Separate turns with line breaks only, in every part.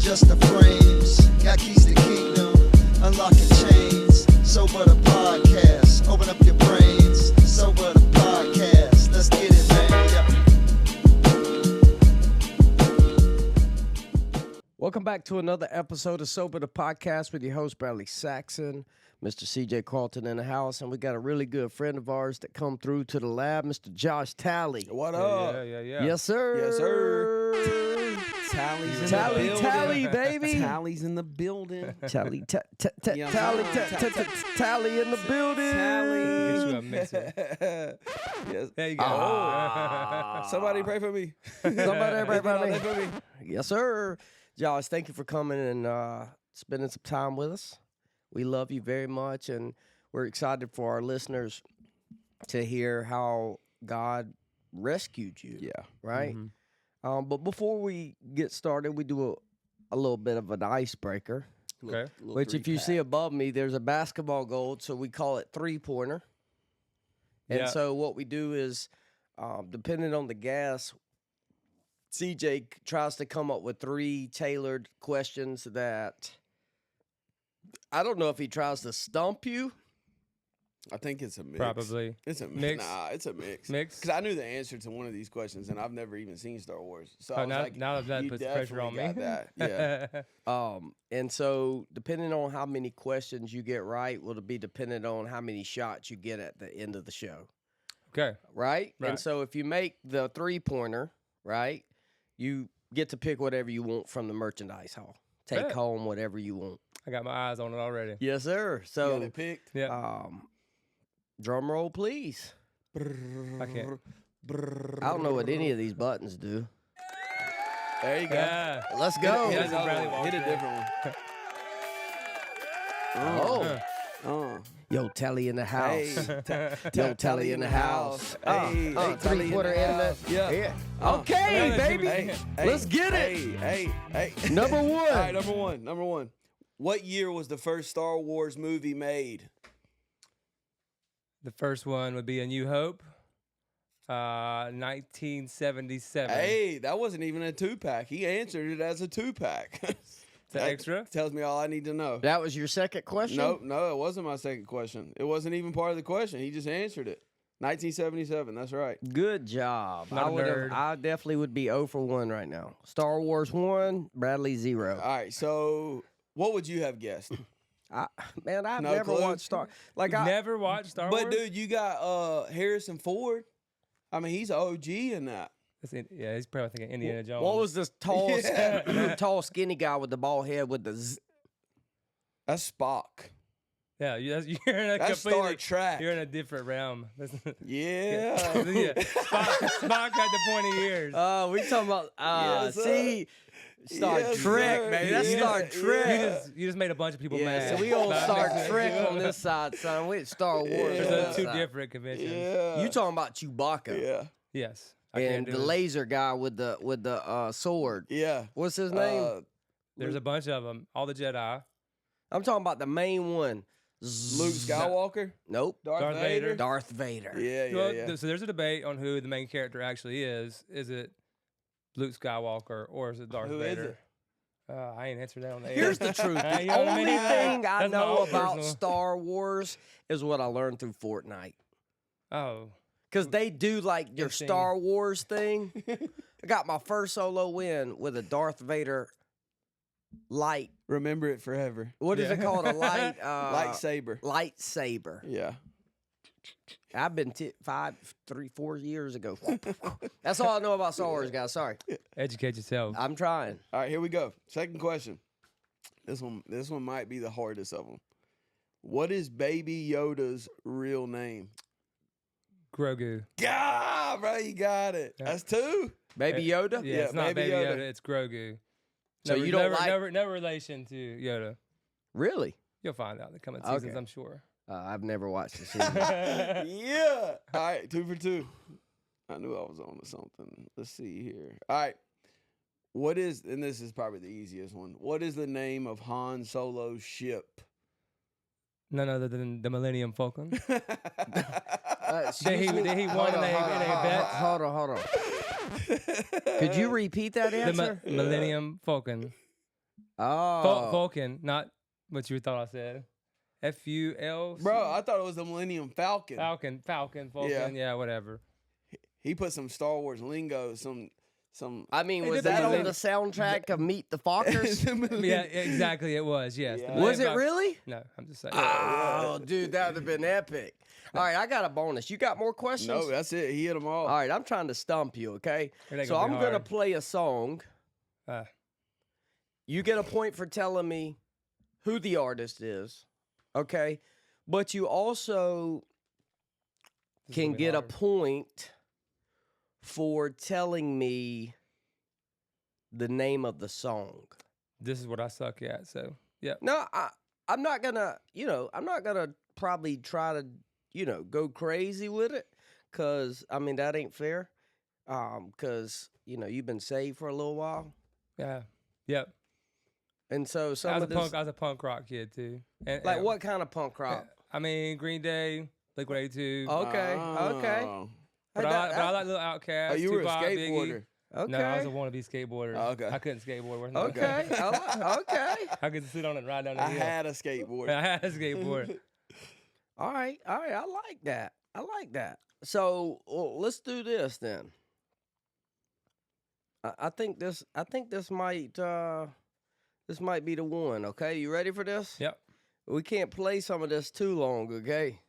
just the frames. Got keys to kingdom, unlocking chains. Sober the podcast, open up your brains. Sober the podcast, let's get it, man.
Welcome back to another episode of Sober the Podcast with your host, Bradley Saxon, Mr. CJ Carlton in the house, and we got a really good friend of ours that come through to the lab, Mr. Josh Talley.
What up?
Yeah.
Yes, sir.
Yes, sir. Tally's in the building.
Tally, baby.
Tally's in the building.
Tally,
Yeah,
Tally in the building.
Get you a mixer.
Yes.
There you go.
Somebody pray for me.
Somebody pray for me.
Pray for me.
Yes, sir. Josh, thank you for coming and spending some time with us. We love you very much, and we're excited for our listeners to hear how God rescued you.
Yeah.
Right? Mm-hmm. But before we get started, we do a little bit of an icebreaker.
Okay.
Which, if you see above me, there's a basketball goal, so we call it three-pointer. And so what we do is, depending on the gas, CJ tries to come up with three tailored questions that I don't know if he tries to stump you.
I think it's a mix.
Probably.
It's a
Mix?
Nah, it's a mix.
Mix?
Because I knew the answer to one of these questions, and I've never even seen Star Wars. So I
Oh,
was
now,
like,
now that
you
puts pressure on me.
definitely got that. Yeah.
And so depending on how many questions you get right will be dependent on how many shots you get at the end of the show.
Okay.
Right? And
Right.
so if you make the three-pointer, right, you get to pick whatever you want from the merchandise hall. Take
Bet.
home whatever you want.
I got my eyes on it already.
Yes, sir.
You got
So,
it picked?
Yeah.
drum roll, please.
I can't.
I don't know what any of these buttons do.
There you go.
Yeah.
Let's go.
Hit
That's a Bradley
another one. Hit a
Walker.
different
Oh,
one.
yo, Tally in the house.
Hey.
Yo, Tally in the house.
Hey, Tally in
Three-pointer
the
in
house.
the
Yeah.
Okay,
Hey,
baby.
Hey,
Let's get it.
Hey.
Number
All right,
one.
number one. What year was the first Star Wars movie made?
The first one would be A New Hope. 1977.
Hey, that wasn't even a two-pack. He answered it as a two-pack.
It's an extra.
Tells me all I need to know.
That was your second question?
No, it wasn't my second question. It wasn't even part of the question. He just answered it. 1977, that's right.
Good job.
Not a nerd.
I definitely would be 0 for 1 right now. Star Wars 1, Bradley 0.
All right, so what would you have guessed?
I've
No
never
clue?
watched Star. Like I
Never watched Star Wars?
But, dude, you got Harrison Ford. I mean, he's OG in that.
Yeah, he's probably thinking Indiana Jones.
What was this tall,
Yeah.
tall, skinny guy with the bald head with the?
That's Spock.
Yeah, you're in a
That's Star
completely.
Trek.
You're in a different realm.
Yeah.
Yeah. Spock had the pointy ears.
We talking about?
Yes, sir.
See, Star
Yes,
Trek,
sir.
man. That's
Yeah,
Star
yeah.
Trek.
You just made a bunch of people
Yeah,
mad.
so we on
That
Star
makes
Trek
sense.
on this side, son. We at Star Wars.
There's
on
a
this
two
side.
different conventions.
Yeah.
You talking about Chewbacca?
Yeah.
Yes. I
And
can't do
the
it.
laser guy with the sword.
Yeah.
What's his name?
There's a bunch of them. All the Jedi.
I'm talking about the main one.
Luke Skywalker?
Nope.
Darth Vader.
Darth Vader.
Yeah,
Well,
yeah.
so there's a debate on who the main character actually is. Is it Luke Skywalker or is it Darth
Who is
Vader?
it?
I ain't answered that on the air.
Here's the truth.
You
The
know what I
only
mean?
thing I
That's my
know
own
about
personal-
Star Wars is what I learned through Fortnite.
Oh.
Because they do like your
Interesting.
Star Wars thing. I got my first solo win with a Darth Vader light.
Remember it forever.
What is it
Yeah.
called? A light?
Lightsaber.
Lightsaber.
Yeah.
I've been 4 years ago. That's all I know about Star Wars, guys. Sorry.
Educate yourself.
I'm trying.
All right, here we go. Second question. This one might be the hardest of them. What is Baby Yoda's real name?
Grogu.
God, bro, you got it.
Yeah.
That's two.
Baby Yoda?
Yeah,
Yeah,
it's not
Baby
Baby
Yoda.
Yoda. It's Grogu.
So you don't
no relation to Yoda.
Really?
You'll find out in the coming seasons,
Okay.
I'm sure.
I've never watched the season.
Yeah. All right, 2 for 2. I knew I was on to something. Let's see here. All right. What is, and this is probably the easiest one. What is the name of Han Solo's ship?
None other than the Millennium Falcon.
Did
Did he won in a bet?
Hold on. Could you repeat that
The
answer?
Millennium Falcon.
Oh.
Vulcan, not what you thought I said. F-U-L.
Bro, I thought it was the Millennium Falcon.
Falcon, Vulcan, yeah, whatever.
He put some Star Wars lingo, some.
I mean,
It
was that
depends
on
on-
the soundtrack of Meet the Fockers?
Yeah, exactly. It was. Yes.
Yeah.
The
Was it
Millennium
really?
No, I'm just saying.
Oh, dude, that would have been epic. All right, I got a bonus. You got more questions?
No, that's it. He hit them all.
All right, I'm trying to stump you, okay?
It ain't
So
gonna
I'm
be
going to
hard.
play a song.
Uh,
You get a point for telling me who the artist is, okay? But you also
this is
can
gonna be
get a
hard.
point for telling me the name of the song.
This is what I suck at. So, yeah.
No, I'm not gonna, I'm not gonna probably try to, go crazy with it, cause I mean that ain't fair. Cause you've been saved for a little while,
Yeah. Yep.
and so some
I was
of
a
this,
punk. I was a punk rock kid too. And,
like what kind of punk rock?
I mean, Green Day, Blink-182.
Okay, okay.
Oh.
But
Hey,
I like Little Outkast.
Oh, you were a
Tupac, Biggie.
skateboarder.
Okay.
No, I was a wannabe skateboarder.
Oh, okay.
I couldn't skateboard. Worth
Okay. Okay.
I could sit on it and ride down the
I
hill.
had a skateboard.
I had a skateboard.
All right. I like that. So let's do this then. I think this might be the one. Okay, you ready for this?
Yep.
We can't play some of this too long, okay?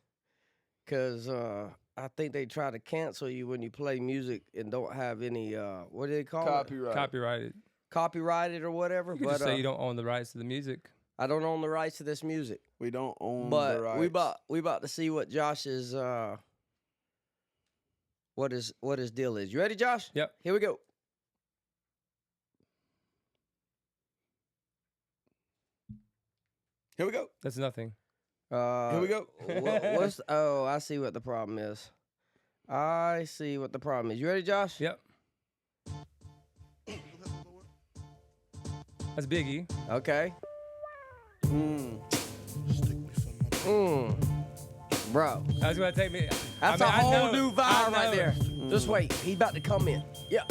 Because I think they try to cancel you when you play music and don't have any what do they call it?
Copyright.
Copyrighted.
Copyrighted or whatever.
You can
But
just say you don't own the rights to the music.
I don't own the rights to this music.
We don't own
But
the rights.
we about to see what Josh's what his deal is. You ready, Josh?
Yep.
Here we go.
Here we go.
That's nothing.
Here we go.
What's oh, I see what the problem is. You ready, Josh?
Yep. That's Biggie.
Okay.
Mm.
Bro.
That's gonna take me.
That's
I
a whole
know-
new
I
vibe right
know.
there. Just wait. He's about to come in. Yeah.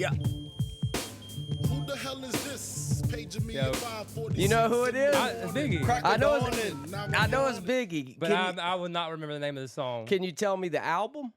Who the hell is this? Paging me
Yo.
at 5:40.
You know who it is?
It's Biggie.
Crack
I
a
know
dawn
it's
in.
I know it's Biggie.
But I would not remember the name of the song.
Can you tell me the album?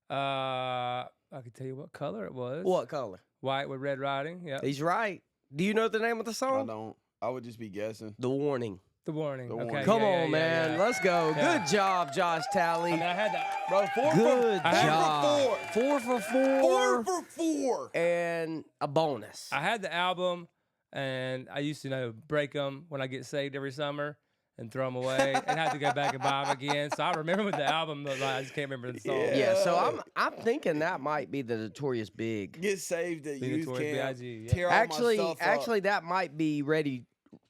I can tell you what color it was.
What color?
White with red writing. Yeah.
He's right. Do you know the name of the
I
song?
don't. I would just be guessing.
The Warning.
The warning.
The
Okay.
Warning.
Come
yeah,
on,
yeah,
man.
yeah.
Let's go.
Yeah.
Good job, Josh Talley.
I mean, I had that.
Bro,
Good
four
job.
for 4.
4 for 4.
4 for 4.
And a bonus.
I had the album, and I used to break them when I get saved every summer and throw them away, and have to go back and buy them again. So I remember what the album looked like. I just can't remember the song.
Yeah, so I'm thinking that might be the Notorious Big.
Get saved at
The
youth
Notorious
camp.
B.I.G., yeah.
Tear all my
Actually,
stuff up.
actually, that might be Ready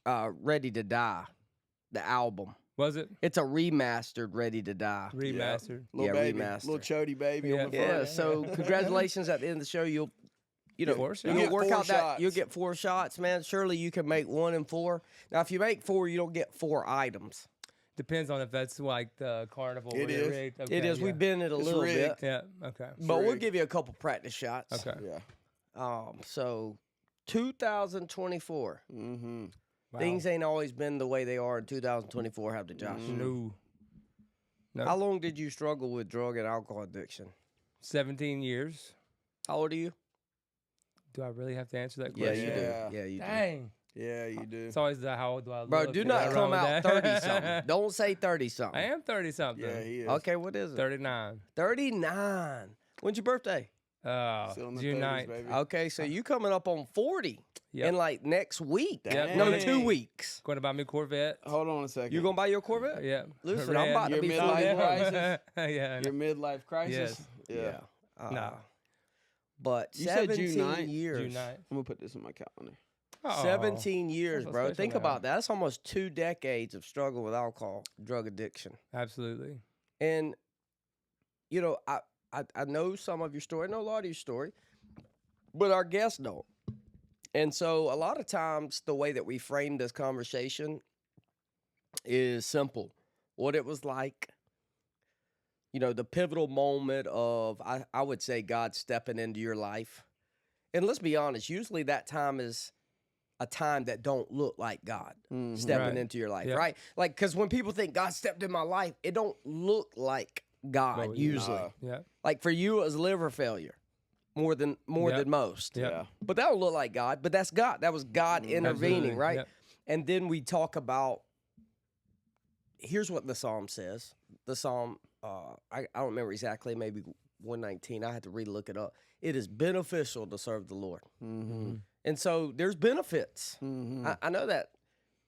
to Die, the album.
Was it
It's a remastered Ready to Die.
remastered?
Little
Yeah,
baby,
remaster.
little chody baby
Yeah.
on the
Yeah,
front.
so congratulations at the end of the show. You'll
4 shots.
you'll
get
work
4
out that
shots.
you'll get 4 shots, man. Surely you can make 1 and 4. Now, if you make 4, you don't get 4 items.
Depends on if that's like the carnival.
It
where they're
is.
rigged.
It
Okay,
is.
yeah.
We've been it a
It's
little
rigged.
bit,
Yeah. Okay.
but we'll
rigged.
give you a couple practice shots.
Okay.
Yeah.
So 2024.
Mm-hmm.
Wow.
Things ain't always been the way they are in 2024, have they, Josh?
No.
How long did you struggle with drug and alcohol addiction?
17 years.
How old are you?
Do I really have to answer that
Yeah,
question?
you
Yeah.
do. Yeah, you do.
Dang.
Yeah, you do.
It's always the how old do I look?
Bro, do
Did
not
I run
come
with
out
that?
30 something. Don't say 30 something.
I am 30 something.
Yeah, he is.
Okay, what is it?
39.
39. When's your birthday?
Still in the
June
30s,
9th.
baby.
Okay, so you coming up on 40
Yep.
in like next week.
Dang.
No, 2 weeks.
Going to buy me a Corvette.
Hold on a second.
You gonna buy your Corvette?
Yeah.
Listen,
Red.
I'm about to
Your
be
midlife
41.
crisis?
Yeah.
Your midlife crisis?
Yes.
Yeah.
Yeah.
No.
But
You said
17
June 9th?
years.
June 9th.
I'm going to put this in my calendar.
Oh.
17 years,
That's
bro.
special
Think
now.
about that. That's almost 2 decades of struggle with alcohol, drug addiction.
Absolutely.
And, I know some of your story. I know a lot of your story. But our guests don't. And so a lot of times the way that we frame this conversation is simple. What it was like, the pivotal moment of, I would say, God stepping into your life. And let's be honest, usually that time is a time that don't look like God
Mhm.
stepping
Right.
into your life,
Yep.
right? Like, because when people think God stepped in my life, it don't look like God
Oh,
usually.
nah.
Yeah.
Like for you, it was liver failure more than
Yep.
most.
Yep.
Yeah.
But that don't look like God. But that's God. That was God intervening,
Absolutely.
right?
Yep.
And then we talk about. Here's what the psalm says. The psalm, I don't remember exactly. Maybe 119. I had to look it up. It is beneficial to serve the Lord,
Mm-hmm.
and so there's benefits.
Mm-hmm.
I know that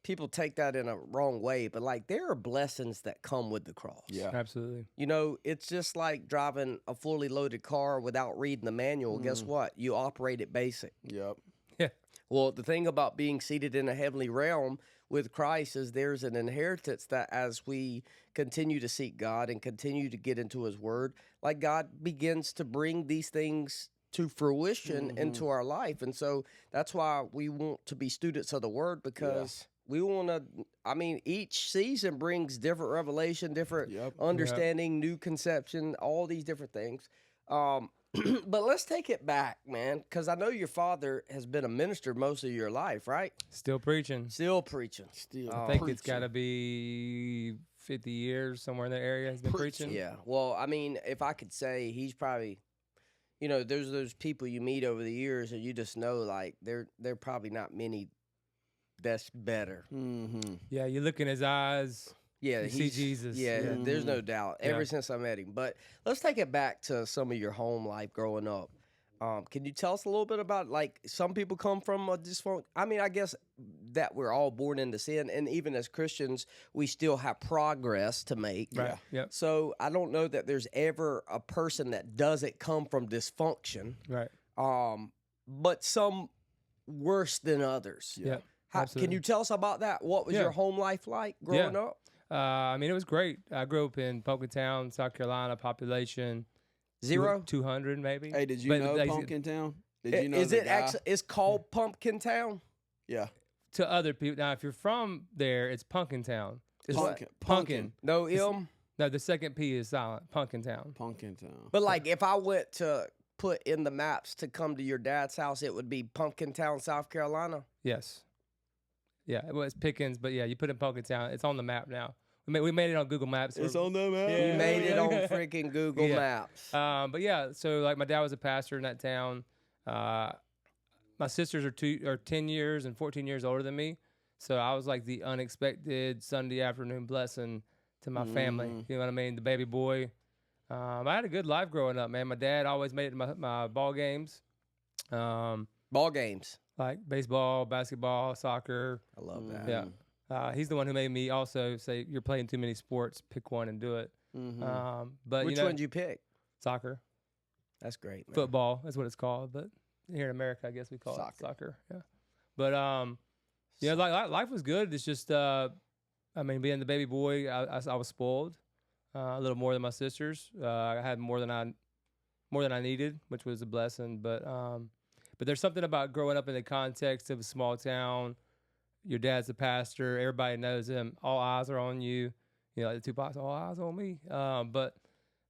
people take that in a wrong way, but like there are blessings that come with the cross.
Yeah.
Absolutely.
You know, it's just like driving a fully loaded car without reading the manual. Guess what? You operate it basic.
Yep.
Yeah.
Well, the thing about being seated in a heavenly realm with Christ is there's an inheritance that as we continue to seek God and continue to get into his word, like God begins to bring these things to fruition into our life. And so that's why we want to be students of the word, because we want to, I mean, each season brings different revelation, different
Yep.
understanding, new conception, all these different things. But let's take it back, man, because I know your father has been a minister most of your life, right?
Still preaching.
Still preaching.
Still.
I think it's got to be 50 years somewhere in that area. He's been preaching.
Yeah. Well, I mean, if I could say, he's probably, you know, there's those people you meet over the years and you just know, like, they're probably not many that's better.
Mm-hmm.
Yeah, you look in his eyes.
Yeah,
You see Jesus.
Yeah,
Yeah.
there's no doubt. Ever
Yeah.
since I met him. But let's take it back to some of your home life growing up. Can you tell us a little bit about, like, some people come from a dysfunction? I mean, I guess that we're all born into sin, and even as Christians, we still have progress to make.
Right.
Yeah.
Yep.
So I don't know that there's ever a person that doesn't come from dysfunction,
Right.
but some worse than others.
Yeah.
Can
Absolutely.
you tell us about that? What was
Yeah.
your home life like growing up?
I mean, it was great. I grew up in Pumpkintown, South Carolina. Population
0?
200 maybe.
Hey, did you
But
know
they-
Pumpkin Town? Did you know
Is
the
it
guy?
actually? It's called Pumpkin Town.
Yeah.
To other people. Now, if you're from there, it's Pumpkintown.
Is
Pumpkin.
what?
Pumpkin.
No M.
No, the second P is silent. Pumpkintown.
Pumpkin Town.
But like, if I went to put in the maps to come to your dad's house, it would be Pumpkin Town, South Carolina.
Yes. Yeah, it was Pickens, but yeah, you put in Pumpkintown. It's on the map now. We made it on Google Maps.
It's on the map.
Yeah.
You made it on
Yeah.
freaking Google
Yeah.
Maps.
But yeah, so like my dad was a pastor in that town. My sisters are 10 years and 14 years older than me. So I was like the unexpected Sunday afternoon blessing to my family. You know what I mean? The baby boy. I had a good life growing up, man. My dad always made it to my ball games.
Ball games.
Like baseball, basketball, soccer.
I love that.
Yeah. He's the one who made me also say, you're playing too many sports. Pick one and do it. But
Which
you know,
one did you pick?
soccer.
That's great, man.
Football, that's what it's called, but here in America, I guess we call it soccer. Yeah, but yeah, like life was good. It's just, I mean, being the baby boy, I was spoiled a little more than my sisters. I had more than I needed, which was a blessing. But there's something about growing up in the context of a small town. Your dad's a pastor. Everybody knows him. All eyes are on you. You know, like the Tupac's all eyes on me. But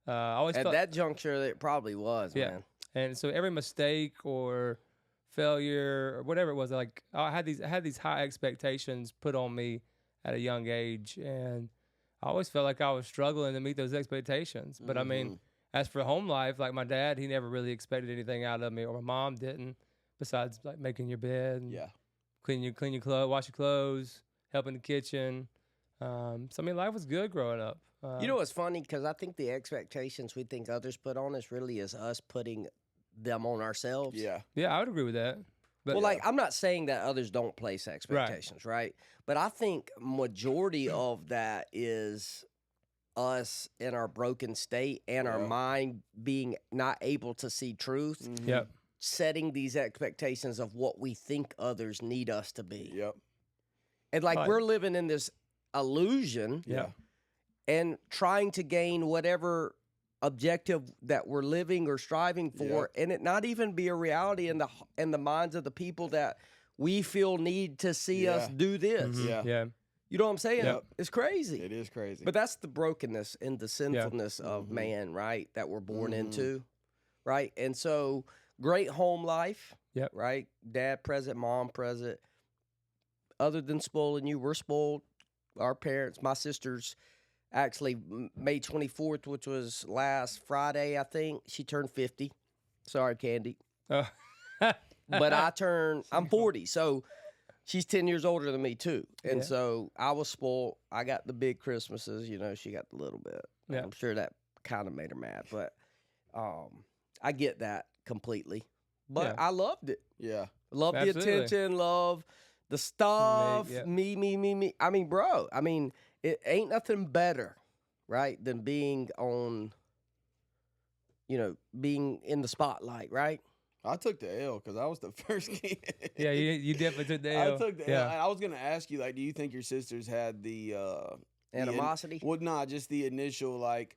I always
At
felt
that juncture, it probably was,
Yeah.
man.
And so every mistake or failure or whatever it was, like I had these high expectations put on me at a young age, and I always felt like I was struggling to meet those expectations. But I mean, as for home life, like my dad, he never really expected anything out of me, or my mom didn't, besides like making your bed, and clean your clothes, wash your clothes, help in the kitchen. So I mean, life was good growing up.
You know what's funny? Because I think the expectations we think others put on us really is us putting them on ourselves.
Yeah.
Yeah, I would agree with that. But
Well, like, I'm not saying that others don't place expectations, right? But I think majority of that is us in our broken state and our mind being not able to see truth,
Yep.
setting these expectations of what we think others need us to be.
Yep.
And like,
Right.
we're living in this illusion
Yeah.
and trying to gain whatever objective that we're living or striving for, and it not even be a reality in the minds of the people that we feel need to see us do this.
Yeah.
Yeah.
You know what I'm saying?
Yep.
It's crazy.
It is crazy.
But that's the brokenness and the sinfulness of man, right? That we're born into, right? And so, great home life,
Yep.
right? Dad present, mom present. other than spoiling you, we're spoiled. Our parents, my sisters, actually May 24th, which was last Friday, I think, she turned 50. Sorry, Candy.
Oh.
But I'm 40, so she's 10 years older than me too. And
Yeah.
so I was spoiled. I got the big Christmases, she got the little bit.
Yeah.
I'm sure that kind of made her mad, but I get that completely. But
Yeah.
I loved it.
Yeah.
Love the
Absolutely.
attention, love the stuff,
yeah.
me. I mean, bro, it ain't nothing better, right, than being on, being in the spotlight, right?
I took the L because I was the first kid.
Yeah, you definitely took the L.
I took the
yeah.
L. I was gonna ask you, like, do you think your sisters had the
Animosity?
Well, nah, just the initial, like,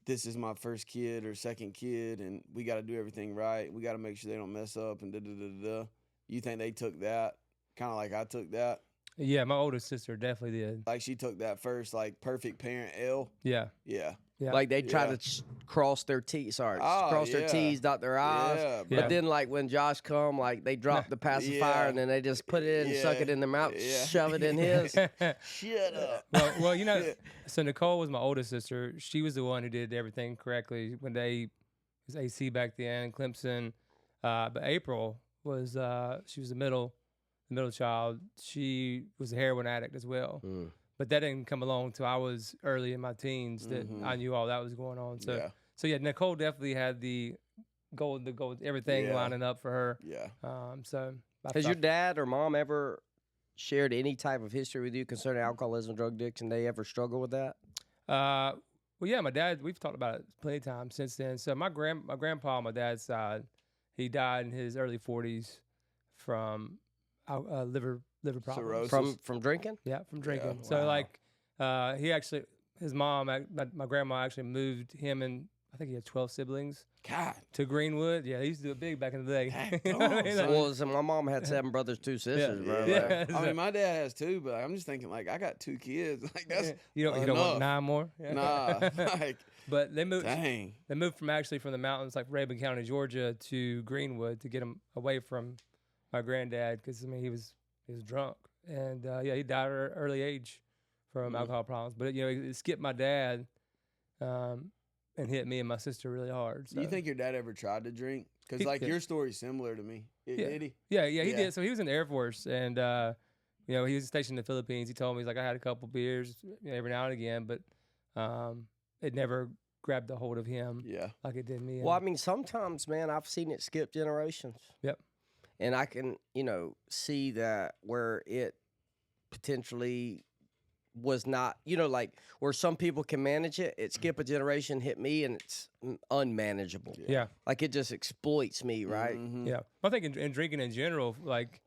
this is my first kid or second kid, and we got to do everything right. We got to make sure they don't mess up and da. You think they took that kind of like I took that?
Yeah, my older sister definitely did.
Like she took that first, like, perfect parent L.
Yeah.
Yeah.
Yeah.
Like they try
Yeah.
to cross their T's,
Oh,
cross their
yeah.
T's, dot their I's.
Yeah,
Yeah.
But then, like when Josh come, like they drop the pacifier
Yeah.
and then they just put it in, and suck
Yeah.
it in their mouth,
Yeah.
shove it in his.
Shut up.
well, so Nicole was my older sister. She was the one who did everything correctly when it was AC back then, Clemson. But April was she was the middle child. She was a heroin addict as well.
Mm.
But that didn't come along until I was early in my teens that I knew all that was going on. So
Yeah.
so yeah, Nicole definitely had the gold, everything
Yeah.
lining up for her.
Yeah.
So
Has your dad or mom ever shared any type of history with you concerning alcoholism, drug addiction? They ever struggle with that?
Well, yeah, my dad. We've talked about it plenty of times since then. So my grandpa on my dad's side, he died in his early 40s from liver problems.
Cirrhosis.
From drinking?
Yeah, from drinking.
Yeah,
So
wow.
like, his mom, my grandma actually moved him, and I think he had 12 siblings,
God.
to Greenwood. Yeah, they used to do it big back in the day.
Heck,
You know what I mean?
son.
Well, so my mom had 7 brothers, 2 sisters,
Yeah.
bro.
Yeah.
Like,
I mean, my dad has 2, but I'm just thinking, like, I got 2 kids. Like, that's
you don't want
enough.
9 more? Yeah.
Nah. Like,
But they moved.
dang.
They moved from the mountains like Rabun County, Georgia, to Greenwood to get him away from my granddad because he was drunk, and he died at an early age from alcohol problems. But it skipped my dad, and hit me and my sister really hard. So.
Do you think your dad ever tried to drink? Because,
He
like,
could.
your story's similar to me.
Yeah.
Did he?
Yeah, he
Yeah.
did. So he was in the Air Force, and he was stationed in the Philippines. He told me, he's like, I had a couple beers every now and again, but it never grabbed a hold of him
Yeah.
like it did me.
well, I mean, sometimes, man, I've seen it skip generations.
Yep.
And I can, see that where it potentially was not, like where some people can manage it, it skip a generation, hit me, and it's unmanageable.
Yeah.
Like it just exploits me, right?
Mhm.
Yeah, I think in drinking in general, like,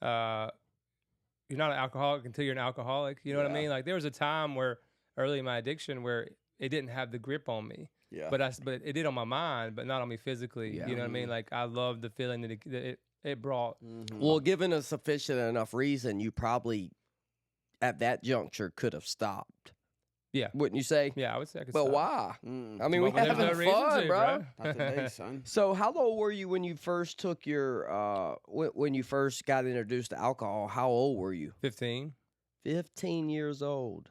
you're not an alcoholic until you're an alcoholic. You know what I
Yeah.
mean? Like there was a time where early in my addiction where it didn't have the grip on me,
Yeah.
but it did on my mind, but not on me physically.
Yeah.
You know what I mean? Like I loved the feeling that it brought.
Mhm.
Well, given a sufficient enough reason, you probably at that juncture could have stopped.
Yeah.
Wouldn't you say?
Yeah, I would say I could.
But
stop.
why?
Mm.
I mean, we
Well, there's
having
no reason
fun,
to,
bro.
Not today, son.
So, how old were you when you first took your when you first got introduced to alcohol? How old were you?
15.
15 years old.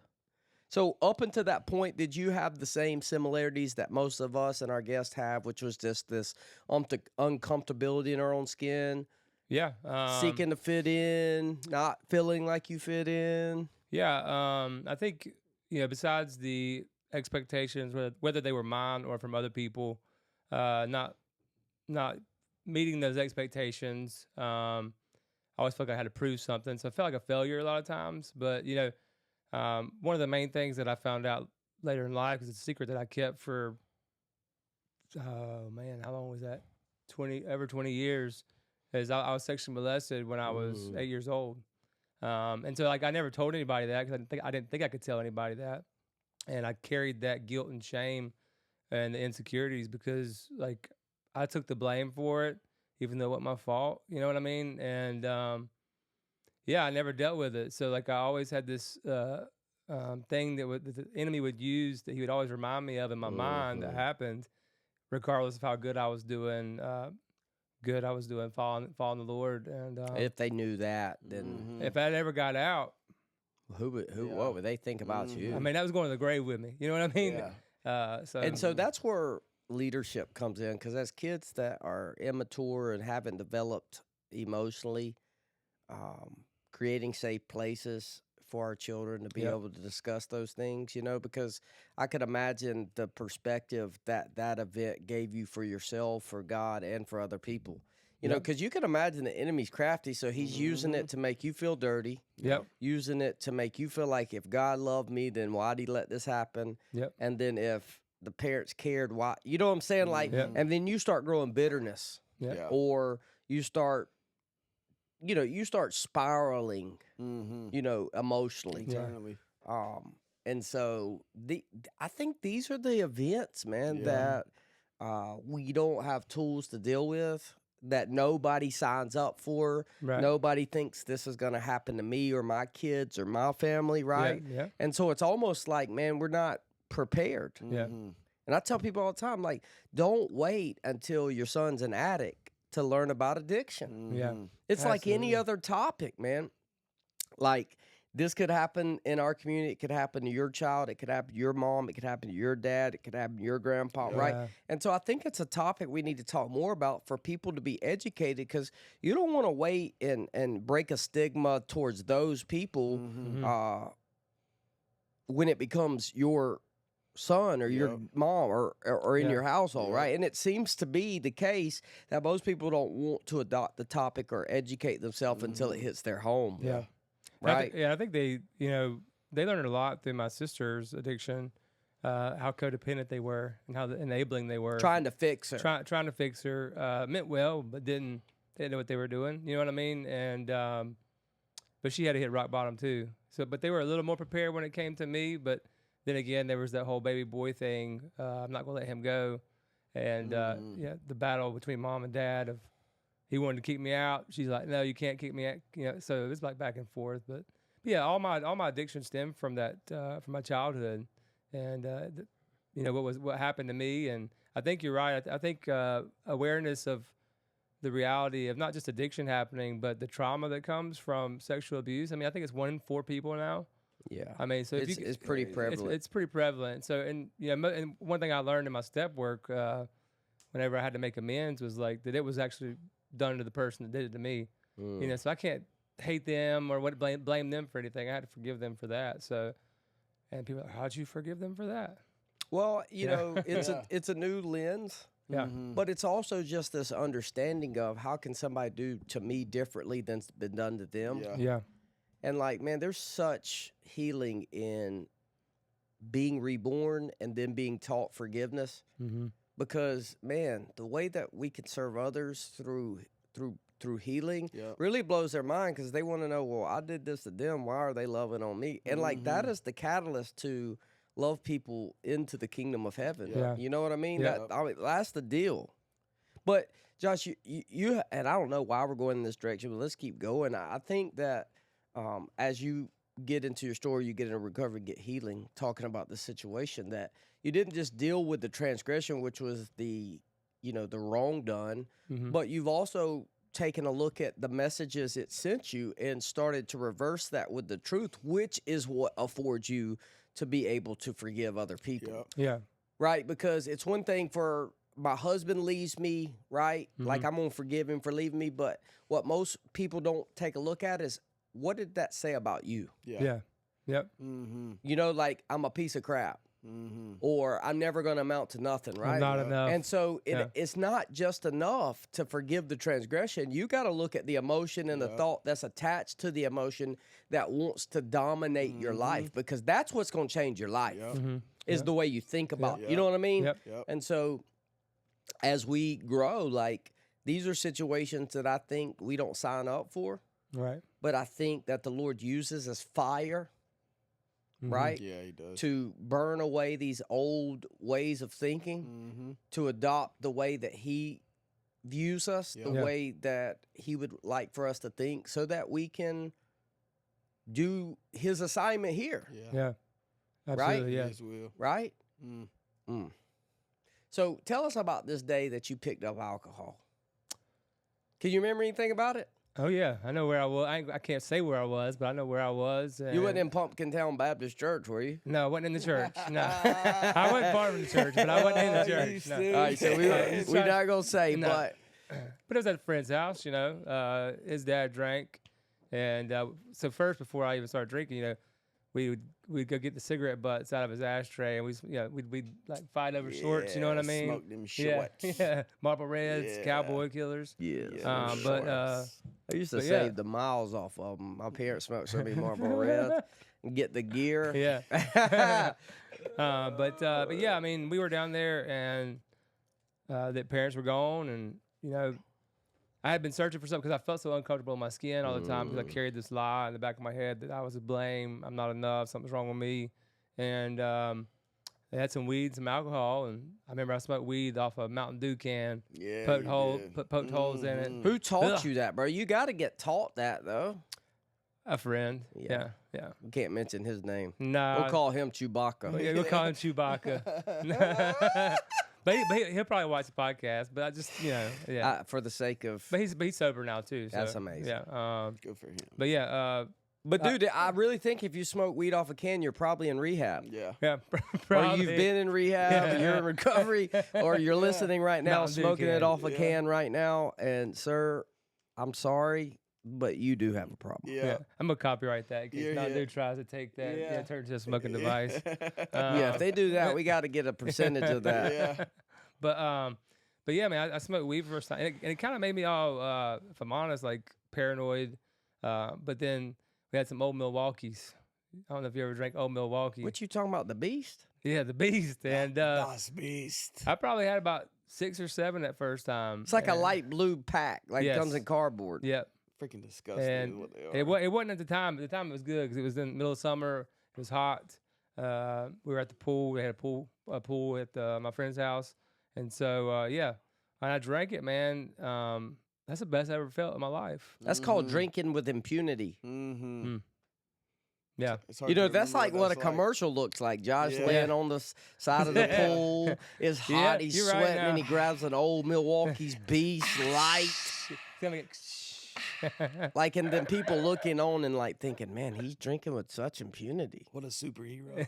So, up until that point, did you have the same similarities that most of us and our guests have, which was just this uncomfortability in our own skin,
Yeah.
seeking to fit in, not feeling like you fit in?
Yeah, I think besides the expectations, whether they were mine or from other people, not meeting those expectations, I always felt like I had to prove something. So I felt like a failure a lot of times. But one of the main things that I found out later in life, because it's a secret that I kept for, oh man, how long was that? Over 20 years, is I was sexually molested when I was 8 years old. And so like I never told anybody that because I didn't think I could tell anybody that, and I carried that guilt and shame and the insecurities because like I took the blame for it, even though it wasn't my fault. You know what I mean? And I never dealt with it. So like I always had this thing that the enemy would use that he would always remind me of in my mind that happened, regardless of how good I was doing. good I was doing, following the Lord. And
If they knew that, then
if that ever got out,
what would they think about you?
I mean, that was going to the grave with me. You know what I mean?
Yeah.
So that's where leadership comes in, because as kids that are immature and haven't developed emotionally, creating safe places for our children to be able to discuss those things, because I could imagine the perspective that that event gave you for yourself, for God, and for other people. Because you can imagine the enemy's crafty, so he's using it to make you feel dirty.
Yep.
Using it to make you feel like if God loved me, then why'd he let this happen?
Yep.
And then if the parents cared, why? You know what I'm saying? Like, and then you start growing bitterness, or you start, you start spiraling, emotionally.
Internally.
And so I think these are the events, man, that we don't have tools to deal with, that nobody signs up for.
Right.
Nobody thinks this is going to happen to me or my kids or my family, right?
Yeah.
And so it's almost like, man, we're not prepared.
Yeah.
And I tell people all the time, like, don't wait until your son's an addict to learn about addiction.
Yeah.
It's like any other topic, man. Like, this could happen in our community. It could happen to your child. It could happen to your mom. It could happen to your dad. It could happen to your grandpa, right? And so I think it's a topic we need to talk more about for people to be educated, because you don't want to wait and break a stigma towards those people when it becomes your son or your mom or in your household, right? And it seems to be the case that most people don't want to adopt the topic or educate themselves until it hits their home.
Yeah.
Right.
I think they learned a lot through my sister's addiction, how codependent they were and how enabling they were.
Trying to fix her.
Trying to fix her. Meant well, but didn't know what they were doing. You know what I mean? And but she had to hit rock bottom too. So, but they were a little more prepared when it came to me. But then again, there was that whole baby boy thing. I'm not gonna let him go. And the battle between mom and dad of, he wanted to keep me out. She's like, no, you can't keep me out. So it was like back and forth. But yeah, all my addiction stemmed from that, from my childhood, and what happened to me. And I think you're right. I think awareness of the reality of not just addiction happening, but the trauma that comes from sexual abuse. I mean, I think it's 1 in 4 people now.
Yeah.
I mean, so
it's pretty prevalent.
It's pretty prevalent. So, and one thing I learned in my step work, whenever I had to make amends, was like that it was actually done to the person that did it to me. So I can't hate them or blame them for anything. I had to forgive them for that. So, and people are like, how'd you forgive them for that?
Well, it's a new lens.
Yeah.
But it's also just this understanding of how can somebody do to me differently than's been done to them.
Yeah.
And like, man, there's such healing in being reborn and then being taught forgiveness. Because, man, the way that we can serve others through healing really blows their mind, because they want to know, well, I did this to them. Why are they loving on me? And like, that is the catalyst to love people into the kingdom of heaven.
Yeah.
You know what I mean?
Yeah.
That's the deal. But Josh, you and I don't know why we're going in this direction, but let's keep going. I think that as you get into your story, you get in a recovery, get healing, talking about the situation, that you didn't just deal with the transgression, which was the wrong done, but you've also taken a look at the messages it sent you and started to reverse that with the truth, which is what affords you to be able to forgive other people.
Yeah.
Right? Because it's one thing for my husband leaves me, right? Like, I'm going to forgive him for leaving me. But what most people don't take a look at is, what did that say about you?
Yeah. Yep.
Like, I'm a piece of crap. Or I'm never going to amount to nothing, right?
Not enough.
And so it's not just enough to forgive the transgression. You got to look at the emotion and the thought that's attached to the emotion that wants to dominate your life, because that's what's going to change your life is the way you think about it. You know what I mean?
Yep.
And so as we grow, like, these are situations that I think we don't sign up for.
Right.
But I think that the Lord uses as fire, right?
Yeah, he does.
To burn away these old ways of thinking, to adopt the way that he views us, the way that he would like for us to think, so that we can do his assignment here.
Yeah. Absolutely. Yeah.
His will.
Right? So tell us about this day that you picked up alcohol. Can you remember anything about it?
Oh yeah, I know where I was. I can't say where I was, but I know where I was.
You wasn't
and-
in Pumpkin Town Baptist Church, were you?
No, I wasn't in the church. No, I went far from the church, but I wasn't in the church. No.
All right, so we're not gonna say,
No.
but
But it was at a friend's house, you know. His dad drank, and so first, before I even started drinking, you know, we'd go get the cigarette butts out of his ashtray, and we'd like fight over shorts. You know what I mean?
Smoke them
Yeah,
shorts.
yeah. Marble Reds,
Yeah.
Cowboy Killers.
yes.
But
I used to
but yeah.
save the miles off of them. My parents smoked so many Marlboro Reds and get the gear.
yeah. But yeah, I mean, we were down there, and the parents were gone, and you know, I had been searching for something because I felt so uncomfortable in my skin all the time because I carried this lie in the back of my head that I was to blame, I'm not enough, something's wrong with me, and they had some weed, some alcohol, and I remember I smoked weed off a Mountain Dew can,
Yeah,
poked
you
holes,
did.
poked holes in it.
Who taught
Ugh.
you that, bro? You got to get taught that though.
A friend.
Yeah.
Yeah.
We can't mention his name.
Nah.
We'll call him Chewbacca.
Yeah, we'll call him Chewbacca. but he'll probably watch the podcast. But I just, you know, yeah.
For the sake of,
But he's sober now too. So,
That's amazing.
Yeah.
Good for him.
But yeah.
but dude, I really think if you smoke weed off a can, you're probably in rehab.
Yeah.
Yeah.
Or
Probably.
you've been in rehab, you're in recovery, or you're listening right now,
Mountain Dew
smoking it
can.
off a can right now. And sir, I'm sorry, but you do have a problem.
Yeah.
Yeah. I'm gonna copyright that in case
Yeah,
Mountain
yeah.
Dew tries to take that,
Yeah.
turn it to a smoking device.
Yeah, if they do that, we got to get a percentage of that.
Yeah.
But yeah, man, I smoked weed for the first time, and it kind of made me all, if I'm honest, like paranoid. But then we had some old Milwaukees. I don't know if you ever drank old Milwaukee.
What you talking about, the Beast?
Yeah, the Beast, and
Das Beast.
I probably had about 6 or 7 that first time.
It's like a
and-
light blue pack, like it
Yes.
comes in cardboard.
Yep.
Freaking disgusting is
And
what they are.
it wasn't at the time. But the time it was good because it was in the middle of summer. It was hot. We were at the pool. We had a pool at my friend's house, and so yeah, and I drank it, man. That's the best I ever felt in my life.
That's called drinking with impunity.
Mm-hmm.
Yeah,
It's hard
You know,
to
that's
remember
like what a
that's like.
commercial looks like. Josh
Yeah.
laying on the side of the pool. It's hot.
Yeah,
He's
you're right
sweating,
now.
and he grabs an old Milwaukee's Beast light.
It's gonna get-
Like, and then people looking on and like thinking, man, he's drinking with such impunity.
What a superhero.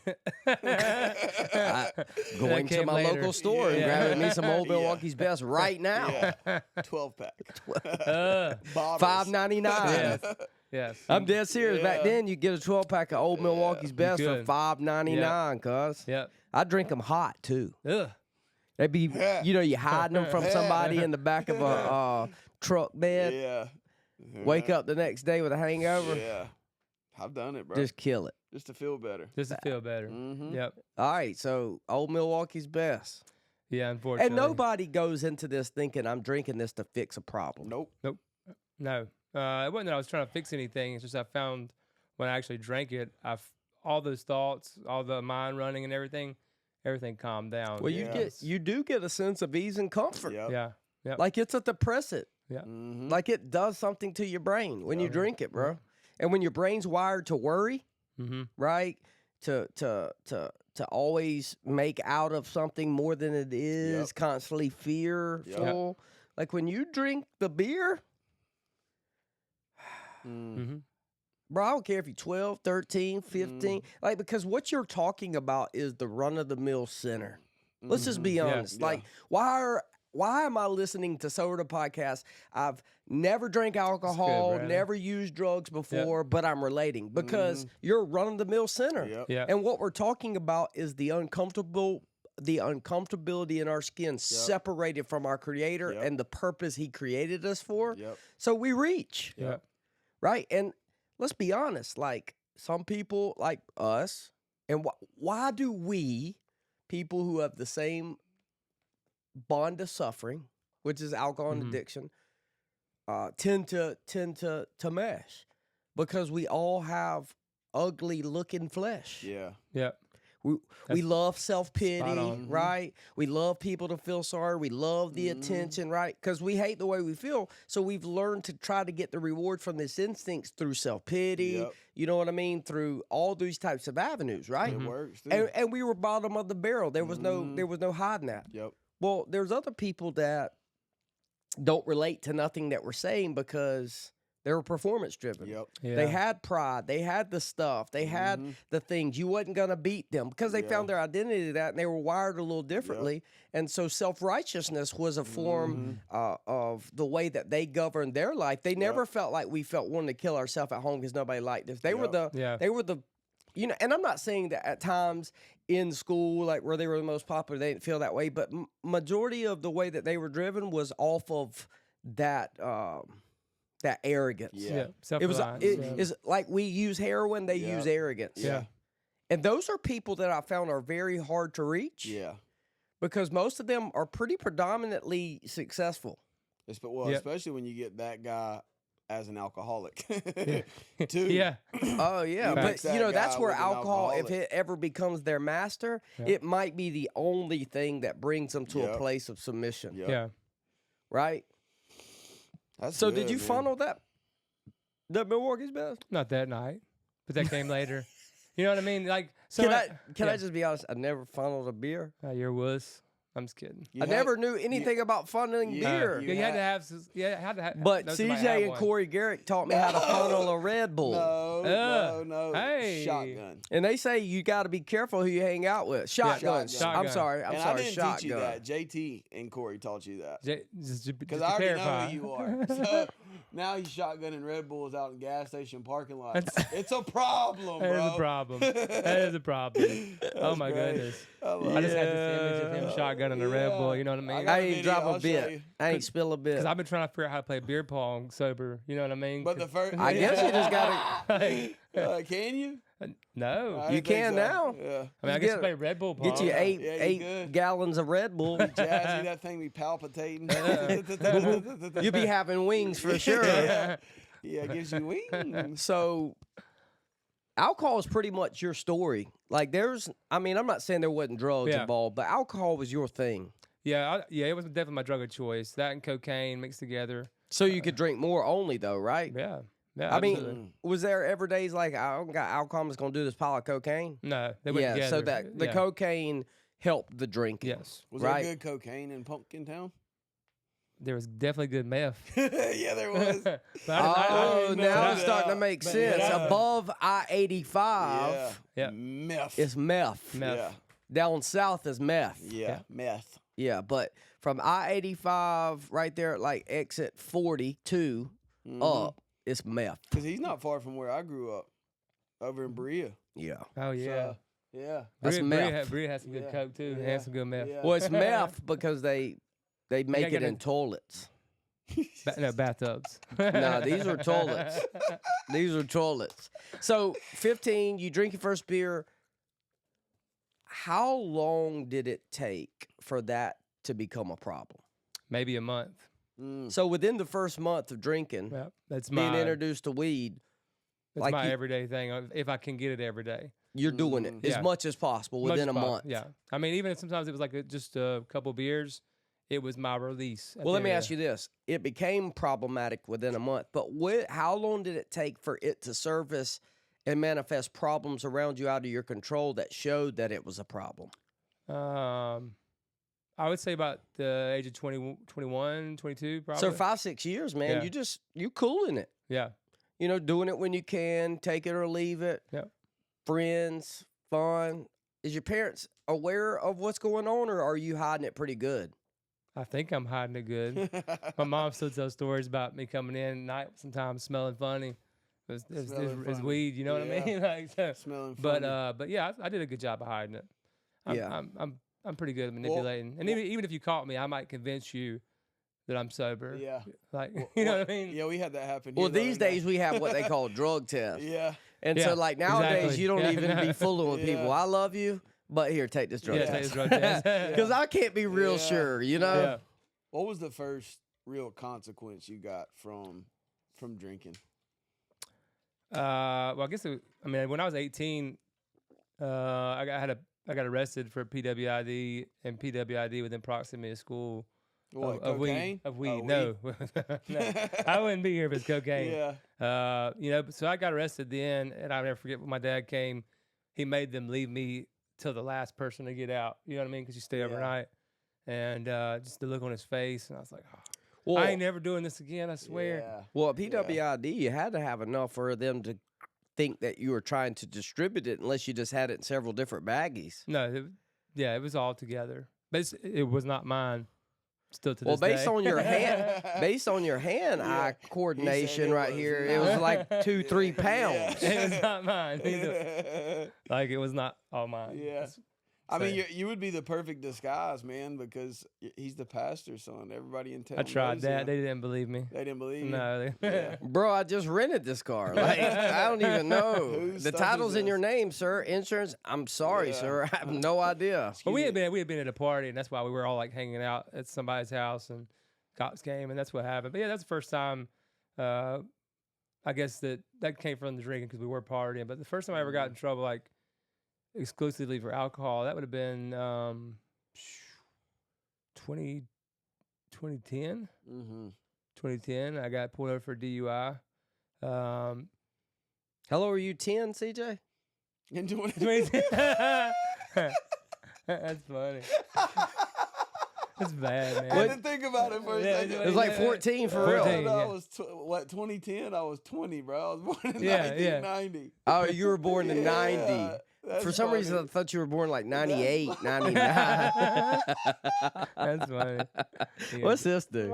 Going to
came
my
later.
local store and
Yeah.
grabbing me some old Milwaukee's Best right now.
Yeah. 12 pack. Bottles.
$5.99.
Yes.
I'm dead serious. Back
Yeah.
then, you get a 12 pack of old Milwaukee's Best for
could.
$5.99, cuz.
Yep.
I drink them hot too.
Ugh.
They'd be, you know, you hiding them from somebody in the back of a truck bed.
Yeah.
Wake up the next day with a hangover.
Yeah. I've done it, bro.
Just kill it.
Just to feel better.
Just to feel better.
Mm-hmm.
Yep.
All right, so old Milwaukee's Best.
Yeah. Unfortunately.
And nobody goes into this thinking I'm drinking this to fix a problem.
Nope.
No. It wasn't that I was trying to fix anything. It's just I found when I actually drank it, all those thoughts, all the mind running and everything calmed down.
Well,
Yes.
you do get a sense of ease and comfort.
Yep.
Yeah. Yep.
Like it's a depressant.
Mm-hmm.
Like it does something to your brain when you drink it, bro. And when your brain's wired to worry,
Mm-hmm.
right? To always make out of something more than it is,
Yep.
constantly fearful. Like when you drink the beer,
Mm-hmm.
bro, I don't care if you're 12, 13, 15. Like, because what you're talking about is the run-of-the-mill sinner. Let's just be
Yeah.
honest.
Yeah.
Like, why am I listening to Sober the Podcast? I've never drank alcohol,
Brandon.
never used drugs before, but I'm relating because you're a run-of-the-mill sinner.
Yep.
Yeah.
And what we're talking about is the uncomfortability in our skin separated from our creator
Yep.
and the purpose he created us for.
Yep.
So we reach,
Yeah.
right? And let's be honest, like some people like us, and why do we, people who have the same bond of suffering, which is alcohol and addiction, tend to mesh? Because we all have ugly looking flesh.
Yeah.
Yeah.
We love self-pity,
spot on.
right? We love people to feel sorry. We love the attention, right? Because we hate the way we feel. So we've learned to try to get the reward from this instincts through self-pity.
Yep.
You know what I mean? Through all these types of avenues, right?
It works, too.
And we were bottom of the barrel. There was no hiding that.
Yep.
Well, there's other people that don't relate to nothing that we're saying because they were performance driven.
Yep.
Yeah.
They had pride. They had the stuff. They had the things. You wasn't going to beat them because they found their identity to that, and they were wired a little differently. And so self-righteousness was a form of the way that they governed their life. They never felt like we felt wanting to kill ourselves at home because nobody liked us. They were the, you know, and I'm not saying that at times in school, like where they were the most popular, they didn't feel that way. But majority of the way that they were driven was off of that that arrogance.
Yeah.
It was is like we use heroin, they use arrogance.
Yeah.
And those are people that I found are very hard to reach.
Yeah.
Because most of them are pretty predominantly successful.
Especially when you get that guy as an alcoholic. Too.
Yeah.
Oh yeah,
Makes
but
that
you know
guy
that's where
with an
alcohol, if
alcoholic.
it ever becomes their master, it might be the only thing that brings them to a place of submission.
Yep.
Yeah.
Right.
That's
So
good,
did you
man.
funnel that Milwaukee's best?
Not that night, but that came later. You know what I mean? Like, so
Can I just be honest? I never funneled a beer.
You're wuss. I'm just kidding.
I never knew anything about funneling beer.
You had to have. Yeah, had to have.
But
know somebody
CJ
had
and
one.
Corey Garrick taught me how to funnel a Red Bull.
No.
Hey.
Shotgun.
And they say you got to be careful who you hang out with. Shotgun.
Shotgun.
I'm sorry.
And I didn't teach you that. JT and Corey taught you that.
Because
Because I already know who you are. So now he's shotgunning Red Bulls out in gas station parking lots. It's a problem, bro.
That is a problem. That is a problem. Oh my
great.
goodness.
I
I just had this image of him shotgunning a Red Bull. You know what I mean?
got
I
a
ain't
video,
drop a
I'll show you.
bit. I ain't spill a bit.
Because I've been trying to figure out how to play beer pong sober. You know what I mean?
But the first,
I guess you just got to.
can you?
No.
I
You
think
can
so.
now.
Yeah.
I mean, I guess you play Red Bull pong.
Get you
Yeah, you
eight
good.
gallons of Red Bull.
Jazzy, that thing be palpitating.
You'll be having wings for sure.
Yeah, it gives you wings.
So, alcohol is pretty much your story. Like, I'm not saying there wasn't drugs
Yeah.
involved, but alcohol was your thing.
Yeah, it was definitely my drug of choice. That and cocaine mixed together.
So you could drink more only, though, right?
Yeah.
I
absolutely.
mean, was there ever days like, I don't got alcohol, I'm just going to do this pile of cocaine?
No, they went
Yeah,
together.
so that the cocaine helped the drinking.
Yes.
Was
Right.
there good cocaine in Pumpkin Town?
There was definitely good meth.
Yeah, there was.
But
Oh,
didn't
now
know
it's starting to
that.
make
But
sense.
yeah.
Above I-85,
Yeah.
Meth.
it's meth.
Meth.
Yeah.
Down south is meth.
Yeah. Meth.
Yeah, but from I-85 right there at like exit 42 up, it's meth.
Because he's not far from where I grew up, over in Berea.
Yeah.
Oh, yeah.
So, yeah.
That's meth.
Bria had some good
Yeah.
coke, too.
Yeah.
And some good meth.
Yeah.
Well, it's meth because they make
gotta
it
get
in
it-
toilets.
No, bathtubs.
No, these are toilets. These are toilets. So 15, you drink your first beer. How long did it take for that to become a problem?
Maybe a month.
So within the first month of drinking,
Yeah, that's
being
my
introduced to weed,
that's
like
my
you-
everyday thing. If I can get it every day,
you're doing it as
Yeah.
much as possible
Much
within a
pop-
month.
Yeah, I mean, even if sometimes it was like just a couple beers, it was my release.
Well, let me ask you this. It became problematic within a month, but how long did it take for it to surface and manifest problems around you out of your control that showed that it was a problem?
I would say about the age of 20, 21, 22, probably.
So 5-6 years, man,
Yeah.
you cooling it.
Yeah.
You know, doing it when you can, take it or leave it.
Yeah.
Friends, fun. Is your parents aware of what's going on, or are you hiding it pretty good?
I think I'm hiding it good. My mom still tells stories about me coming in at night, sometimes smelling funny. It's
Smelling funny.
weed, you know what I
Yeah.
mean? Like, so,
Smelling funny.
but yeah, I did a good job of hiding it.
Yeah.
I'm pretty good at manipulating. And even if you caught me, I might convince you that I'm sober.
Yeah.
Like, you know what I mean?
Yeah, we had that happen.
Well,
here the
these
other day.
days we have what they call drug tests.
Yeah.
And
Yeah,
so, like, nowadays,
exactly.
you don't
Yeah,
even be fooling with people.
Yeah.
I love you, but here, take this drug
Yeah,
test.
take this drug test.
Because I can't be real
Yeah.
sure, you know?
Yeah.
What was the first real consequence you got from drinking?
Well, I guess when I was 18, I got arrested for PWID and PWID within proximity of school.
What,
of weed.
cocaine?
Of weed.
Oh,
No. No. I wouldn't be here if it's cocaine.
Yeah.
So I got arrested then, and I'll never forget when my dad came. He made them leave me till the last person to get out. You know what I mean? Because you stay
Yeah.
overnight, and just the look on his face, and I was like, oh.
Well,
I ain't never doing this again. I swear.
Yeah.
well, at PWID, you had to have enough for them to think that you were trying to distribute it, unless you just had it in several different baggies.
No, it was all together, but it was not mine. Still to
Well,
this
based
day.
on your hand-eye coordination
it
right
was
here,
not.
it was like 2-3 pounds.
It was not mine either. Like it was not all mine.
Yeah. I mean, you would be the perfect disguise, man, because he's the pastor's son. Everybody in town.
I tried
knows
that.
him.
They didn't believe me.
They didn't believe you.
No.
Yeah.
Bro, I just rented this car. Like, I don't even know.
Whose
The
stuff
title's
is
in your
this?
name, sir. Insurance, I'm sorry,
Yeah.
sir. I have no idea.
But we had been at a party, and that's why we were all like hanging out at somebody's house, and cops came, and that's what happened. But yeah, that's the first time. I guess that came from the drinking because we were partying. But the first time I ever got in trouble, like exclusively for alcohol, that would have been 2010.
Mm-hmm.
2010. I got pulled over for DUI.
How old were you, 10, CJ?
In
2010. That's funny. That's bad, man.
I had to think about it for a
Yeah,
second.
It was like 14 for real.
14.
I
yeah.
was 2010. I was 20, bro. I was born in
Yeah,
1990.
Oh, you were born in 90.
That's
For some reason, I
funny.
thought you were born like 98, 99.
That's funny. Yeah.
What's this do?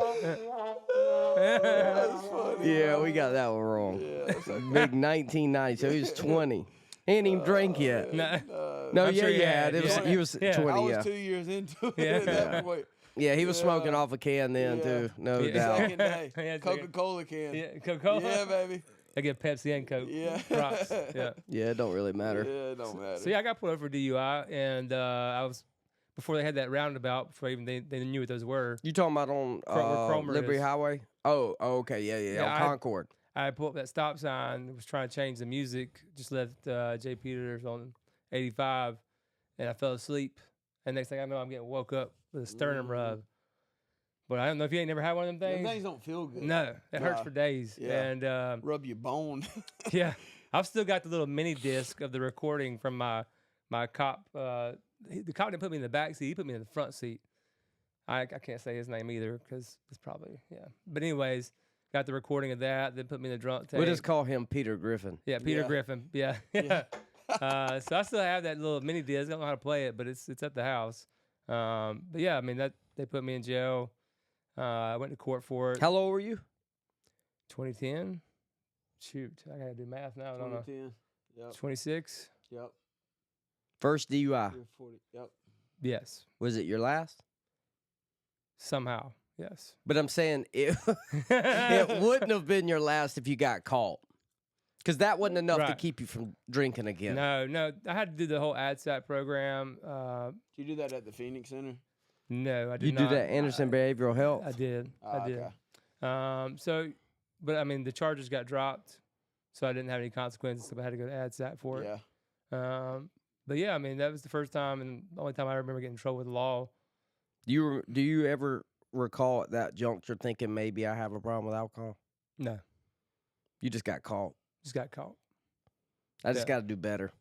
That's funny.
Yeah, we got that one wrong.
Yeah, that's okay.
Big 1990, so he was 20. He ain't even drank yet.
No.
No,
I'm
yeah,
sure
you
you
had.
had,
It was,
yeah.
he was
Yeah.
20,
I was
yeah.
2 years into it
Yeah.
at that point.
Yeah, he was smoking
Yeah.
off a can then,
Yeah.
too. No
Yeah.
doubt.
Second day,
Yeah, it's
Coca-Cola can.
Yeah, Coca-Cola.
Yeah, baby.
I get Pepsi and Coke.
Yeah.
Props. Yeah.
Yeah, it don't really matter.
Yeah, it don't matter.
So yeah, I got pulled over for DUI, and I was before they had that roundabout. Before even they knew what those were.
You talking about on
where Cromer
Liberty
is.
Highway? Oh, okay, yeah,
Yeah,
on Concord.
I pulled up that stop sign. Was trying to change the music. Just left J. Peters on 85, and I fell asleep. And next thing I know, I'm getting woke up with a sternum rub. But I don't know if you ain't never had one of them
Them
things.
things don't feel good.
No, it hurts
Nah.
for days.
Yeah.
And
Rub your bone.
yeah, I've still got the little mini disc of the recording from my cop. The cop didn't put me in the back seat; he put me in the front seat. I can't say his name either because it's probably But anyways, got the recording of that. Then put me in the drunk tank.
We just call him Peter Griffin.
Yeah, Peter
Yeah.
Griffin. Yeah,
Yeah.
so I still have that little mini disc. I don't know how to play it, but it's at the house. But yeah, I mean that they put me in jail. I went to court for it.
How old were you?
2010. Shoot, I gotta do math now. I don't know.
2010. Yep.
26.
Yep.
First DUI.
You're 40. Yep.
Yes,
Was it your last?
somehow. Yes.
But I'm saying it wouldn't have been your last if you got caught. Because that wasn't enough to
Right.
keep you from drinking again.
No, I had to do the whole ADSAT program.
Did you do that at the Phoenix Center?
No, I did
You
not.
do that Anderson Behavioral Health?
I did.
Ah,
I did.
okay.
So, but I mean, the charges got dropped, so I didn't have any consequences. So I had to go to ADSAT for it.
Yeah.
But yeah, I mean, that was the first time and the only time I remember getting in trouble with the law.
Do you ever recall at that juncture thinking maybe I have a problem with alcohol?
No,
You just got caught.
just got caught.
I just
Yeah.
got to do better.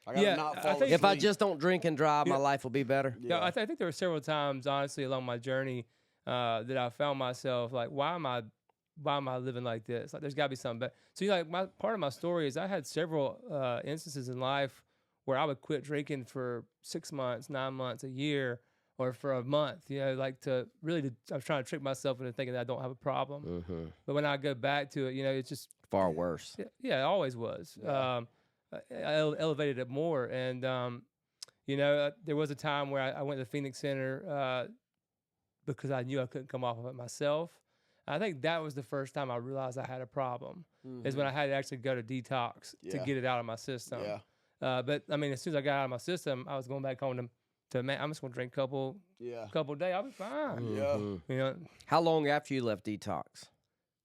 I gotta
Yeah,
not
I
fall
think-
If I
asleep.
just don't drink and drive, my
Yeah.
life will be better.
Yeah, I think there were several times, honestly, along my journey that I found myself like, why am I living like this? Like, there's got to be something better. So, part of my story is I had several instances in life where I would quit drinking for 6 months, 9 months, a year, or for a month. I was trying to trick myself into thinking that I don't have a problem.
Mm-hmm.
But when I go back to it, it's just
Far worse.
yeah, it always was.
Yeah.
I elevated it more, and there was a time where I went to the Phoenix Center because I knew I couldn't come off of it myself. I think that was the first time I realized I had a problem. Is when I had to actually go to detox to
Mm-hmm. Yeah.
get it out of my system.
Yeah.
But I mean, as soon as I got out of my system, I was going back home to man, I'm just gonna drink a couple
Yeah.
days. I'll be fine.
Yeah.
Mhm.
You know,
How long after you left detox?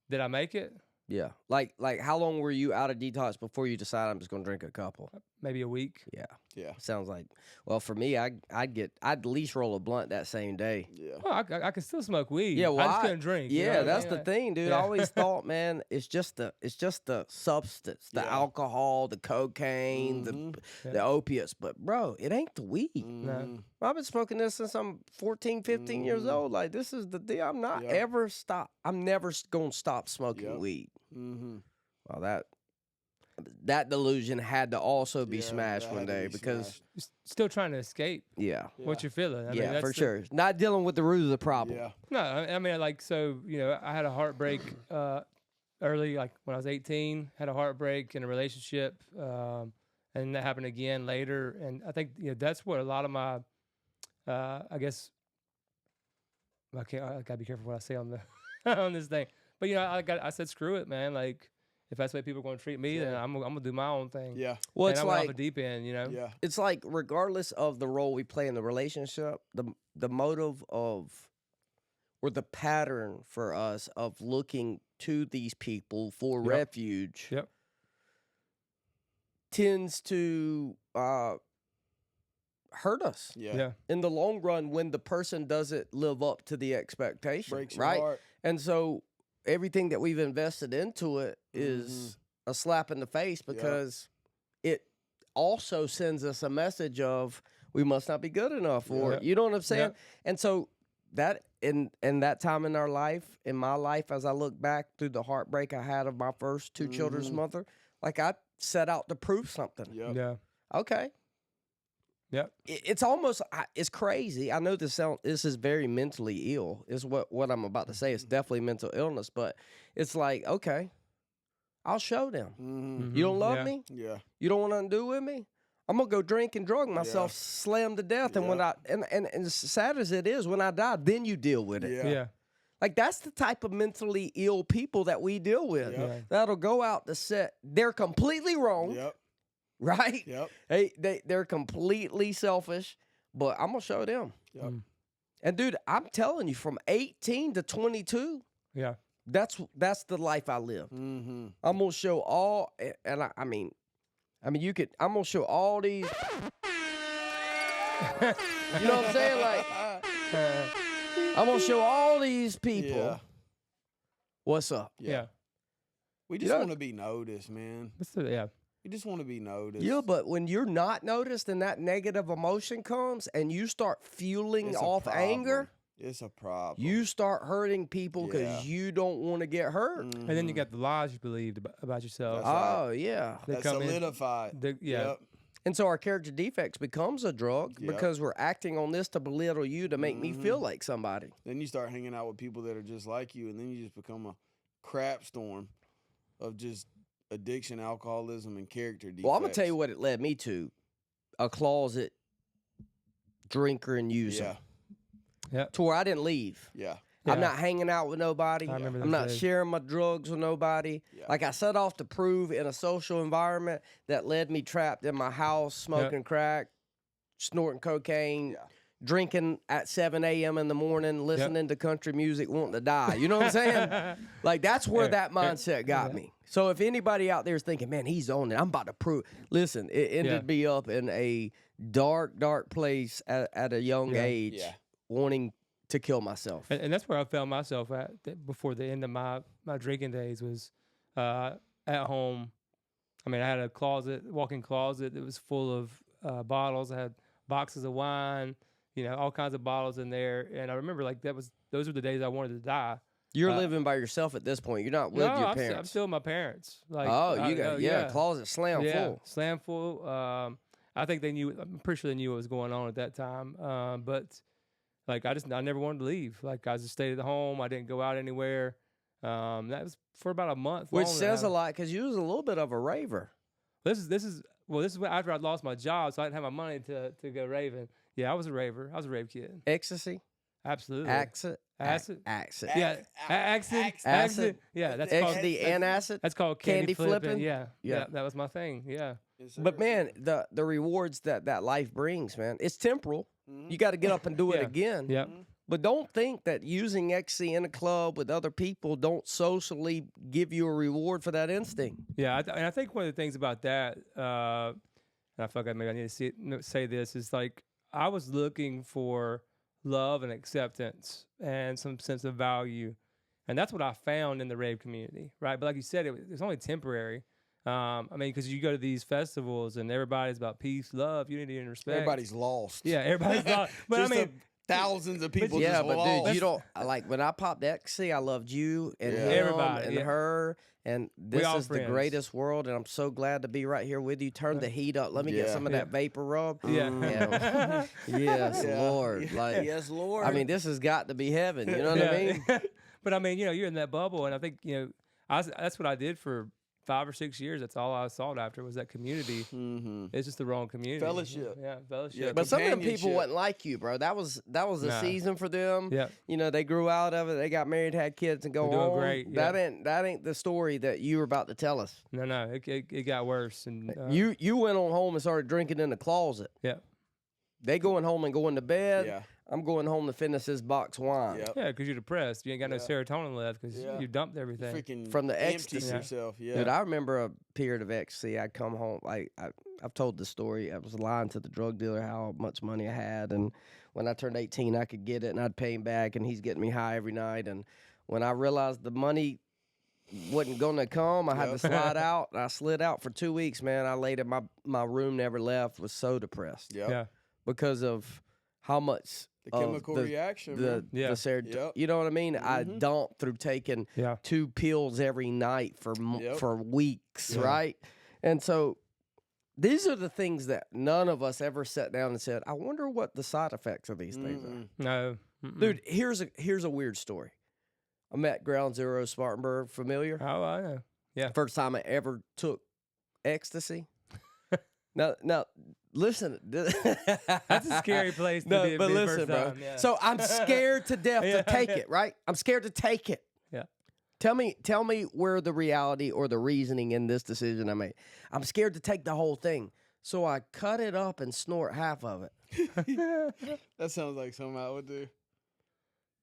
did I make it?
Yeah. Like how long were you out of detox before you decided I'm just gonna drink a couple?
Maybe a week.
Yeah.
Yeah.
Sounds like. Well, for me, I'd at least roll a blunt that same day.
Yeah.
Well, I can still smoke weed.
Yeah, well,
I just couldn't drink. you know
Yeah,
what I
that's
mean?
the thing, dude. I
Yeah.
always thought, man, it's just the substance, the
Yeah.
alcohol, the cocaine, the opiates. But bro, it ain't the weed.
Mhm.
I've been smoking this since I'm 14, 15 years old. Like, this is the deal. I'm not ever stop. I'm never going to stop smoking weed.
Mhm.
Well, that delusion had to also be
Yeah,
smashed
that
one
had to
day
be
because,
smashed.
You're still trying to escape
yeah.
what you're feeling. I mean,
Yeah,
that's
for
the-
sure. Not dealing with the root of the problem.
Yeah.
No, I mean, like, so, I had a heartbreak early, like when I was 18, had a heartbreak in a relationship. And that happened again later. And I think, that's what a lot of my, I guess, I gotta be careful what I say on the, on this thing. But, I said, screw it, man. Like, if that's the way people are going to treat me, then I'm going to do my own thing.
Yeah.
Well,
And
it's
I went
like
off the deep end,
Yeah.
it's like regardless of the role we play in the relationship, the motive of or the pattern for us of looking to these people for
Yep.
refuge
Yep.
tends to hurt us
Yeah.
in the long run when the person doesn't live up to the expectation,
Breaks your
right?
heart.
And so everything that we've invested into it is a slap in the face because it also sends us a message of we must not be good enough, or
Yeah.
you know what I'm saying?
Yeah.
And so that in that time in our life, in my life, as I look back through the heartbreak I had of my first two children's mother, like I set out to prove something.
Yep.
Yeah.
Okay.
Yep.
It's almost it's crazy. I know this is very mentally ill. Is what I'm about to say. It's definitely mental illness, but it's like, okay, I'll show them.
Mhm.
You don't love
Yeah.
me?
Yeah.
You don't want nothing to do with me? I'm gonna go drink and drug myself, slam to death, and when and as sad as it is, when I die, then you deal with it.
Yeah.
Yeah.
Like that's the type of mentally ill people that we deal with.
Yep.
That'll go out to set. They're completely wrong,
Yep.
right?
Yep.
They're completely selfish, but I'm gonna show them.
Yep.
And dude, I'm telling you, from 18 to 22,
Yeah.
that's the life I lived.
Mhm.
I'm gonna show all, and I mean, you could. I'm gonna show all these. You know what I'm saying? Like, I'm gonna show all these people
Yeah.
what's up.
Yeah.
We just
know-
want to be noticed, man.
Yeah.
We just want to be noticed.
Yeah, but when you're not noticed and that negative emotion comes and you start fueling
It's a
off
problem.
anger,
It's a problem.
you start hurting people because
Yeah.
you don't want to get hurt.
And then you got the lies you believed about yourself.
That's right.
Oh yeah.
They
That's
come in-
solidified.
yeah.
Yep.
And so our character defects becomes a drug
Yep.
because we're acting on this to belittle you to make me feel like somebody.
Then you start hanging out with people that are just like you, and then you just become a crap storm of just addiction, alcoholism, and character defects.
Well, I'm gonna tell you what it led me to: a closet drinker and user,
Yeah.
to where I didn't leave.
Yeah.
I'm
Yeah.
not hanging out with nobody.
I remember
I'm
those
not
days.
sharing my drugs with nobody.
Yeah.
Like I set off to prove in a social environment that led me trapped in my house, smoking crack, snorting cocaine,
Yeah.
drinking at 7 a.m. in the morning, listening to country music, wanting to die. You know what I'm saying? Like that's where that mindset got me. So if anybody out there is thinking, man, he's on it, I'm about to prove. Listen, it ended me up in a dark, dark place at a young age,
Yeah.
wanting to kill myself.
And that's where I found myself at before the end of my drinking days was at home. I mean, I had a walk-in closet that was full of bottles. I had boxes of wine, all kinds of bottles in there. And I remember those were the days I wanted to die.
You're living by yourself at this point. You're not with your
I'm
parents.
still with my parents. Like,
You got closet slam full.
slam full. I think they knew. I'm pretty sure they knew what was going on at that time. But like I never wanted to leave. Like I just stayed at home. I didn't go out anywhere. That was for about a month.
Which
long that
says a
I-
lot because you was a little bit of a raver.
This is after I lost my job, so I didn't have my money to go raving. Yeah, I was a raver. I was a rave kid.
Ecstasy,
Absolutely.
Acid.
Acid.
Acid.
Yeah, acid.
Acid.
Yeah, that's
Ecstasy and acid.
That's called
Candy
candy flipping.
flipping?
Yeah,
Yeah.
yeah, that was my thing. Yeah,
Yes, sir.
But man, the rewards that life brings, man, it's temporal. You got to get up and do it
Yeah.
again.
Yep.
But don't think that using ecstasy in a club with other people don't socially give you a reward for that instinct.
Yeah, and I think one of the things about that, and I feel like maybe I need to say this, is like I was looking for love and acceptance and some sense of value, and that's what I found in the rave community, right? But like you said, it's only temporary. I mean, because you go to these festivals and everybody's about peace, love, unity, and respect.
Everybody's lost.
Yeah, everybody's lost. But I mean,
thousands of people.
Yeah,
just
but
lost.
dude, you don't like when I popped ecstasy. I loved you and him
Everybody,
and her, and this
all
is the
friends.
greatest world. And I'm so glad to be right here with you. Turn the heat up. Let me get some of that vapor rub.
Yeah.
Yes,
Yeah.
Lord. Like,
yes, Lord.
I mean, this has got to be heaven. You know what I mean?
But I mean, you're in that bubble, and I think that's what I did for 5 or 6 years. That's all I sought after was that community. It's just the wrong community.
Fellowship.
Yeah, fellowship.
Yeah,
But some of them people
companionship.
wasn't like you, bro. That was the
Nah.
season for them.
Yeah.
You know, they grew out of it. They got married, had kids, and go
They're doing
on.
great,
That ain't the story that you were about to tell us.
No, it got worse, and
You went on home and started drinking in the closet.
yeah.
They going home and going to bed.
Yeah.
I'm going home to finish this box wine.
Yep.
Yeah, because you're depressed. You ain't got no serotonin left because
Yeah.
you dumped everything.
Freaking
From the
empty
ecstasy.
yourself. Yeah.
Dude, I remember a period of ecstasy. I'd come home. I've told the story. I was lying to the drug dealer how much money I had. And when I turned 18, I could get it and I'd pay him back. And he's getting me high every night. And when I realized the money wasn't going to come, I had to slide out. And I slid out for 2 weeks, man. I laid in my room, never left, was so depressed
Yep.
Yeah.
because of how much
The
of
chemical reaction.
the
man.
Yeah.
the you know what I mean? I dumped through taking
Yeah.
2 pills every night for
Yep.
for weeks,
Yeah.
right? And so these are the things that none of us ever sat down and said, I wonder what the side effects of these things are.
No. Mm-mm.
Dude, here's a weird story. I met Ground Zero Spartanburg, familiar?
Oh, I know. Yeah.
First time I ever took ecstasy. Now listen.
That's a scary place to
No,
be.
but
be the
listen,
first
bro.
time, yeah.
So I'm scared to death
Yeah.
to take it, right? I'm scared to take it.
Yeah.
Tell me where the reality or the reasoning in this decision I made. I'm scared to take the whole thing. So I cut it up and snort half of it.
That sounds like something I would do.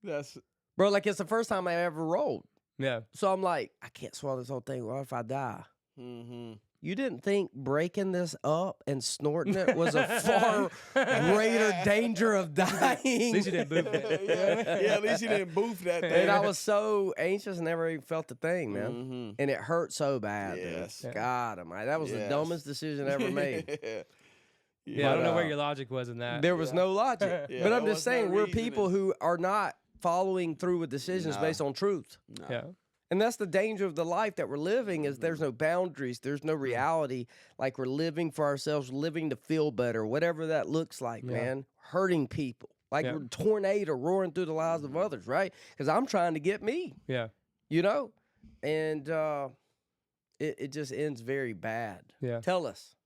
That's
Bro, like it's the first time I ever rolled.
Yeah.
So I'm like, I can't swallow this whole thing. What if I die?
mm-hmm.
You didn't think breaking this up and snorting it was a far greater danger of dying?
At least you didn't boof it.
yeah, at least you didn't boof that thing.
And I was so anxious, never even felt the thing, man.
Mm-hmm.
And it hurt so bad. dude.
Yes.
Yeah.
God, that was the
Yes.
dumbest decision ever made.
Yeah, I don't know
But,
where your logic was in that.
There was no logic.
Yeah,
but I'm
there
just
was no
saying, we're
reasoning.
people who are not following through with decisions
No.
based on truth.
No.
Yeah.
And that's the danger of the life that we're living is there's no boundaries. There's no reality. Like we're living for ourselves, living to feel better, whatever that looks like,
Yeah.
man. Hurting people. Like
Yeah.
we're a tornado roaring through the lives of others, right? Because I'm trying to get me,
Yeah.
you know? And it just ends very bad.
Yeah.
Tell us.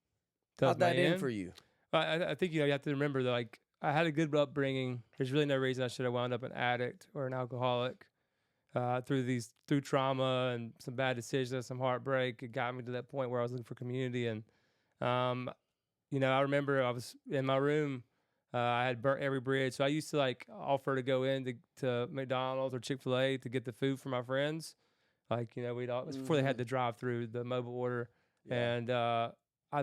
Tells
How'd that
my
end
end.
for you?
I think you have to remember that like I had a good upbringing. There's really no reason I should have wound up an addict or an alcoholic. Through trauma and some bad decisions, some heartbreak, it got me to that point where I was looking for community. And I remember I was in my room. I had burnt every bridge, so I used to like offer to go in to McDonald's or Chick-fil-A to get the food for my friends. Like we'd all, it was before they had the drive-through, the mobile order, and I'd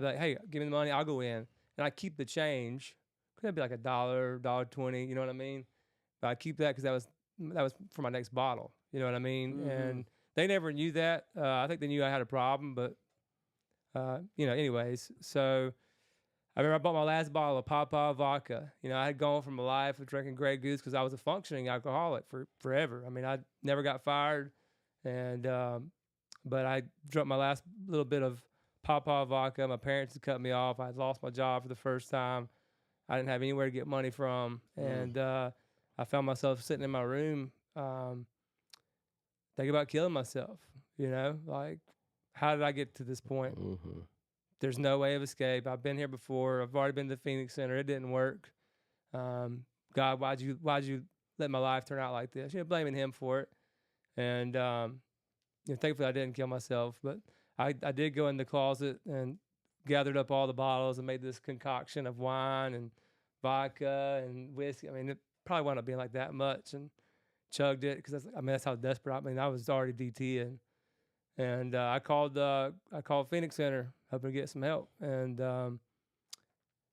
be like, hey, give me the money, I'll go in, and I keep the change. Could be like $1, $1.20, you know what I mean? But I keep that because that was for my next bottle. You know what I mean?
Mhm.
And they never knew that. I think they knew I had a problem, but anyways. So I remember I bought my last bottle of Papa vodka. I had gone from a life of drinking Grey Goose because I was a functioning alcoholic for forever. I mean, I never got fired, and but I drank my last little bit of Papa vodka. My parents had cut me off. I had lost my job for the first time. I didn't have anywhere to get money from, and I found myself sitting in my room thinking about killing myself. Like, how did I get to this point?
Mm-hmm.
There's no way of escape. I've been here before. I've already been to the Phoenix Center. It didn't work. God, why'd you let my life turn out like this? Blaming him for it. And thankfully I didn't kill myself. But I did go in the closet and gathered up all the bottles and made this concoction of wine and vodka and whiskey. I mean, probably wound up being like that much, and chugged it because that's how desperate. I mean, I was already DTing, and I called Phoenix Center hoping to get some help, and of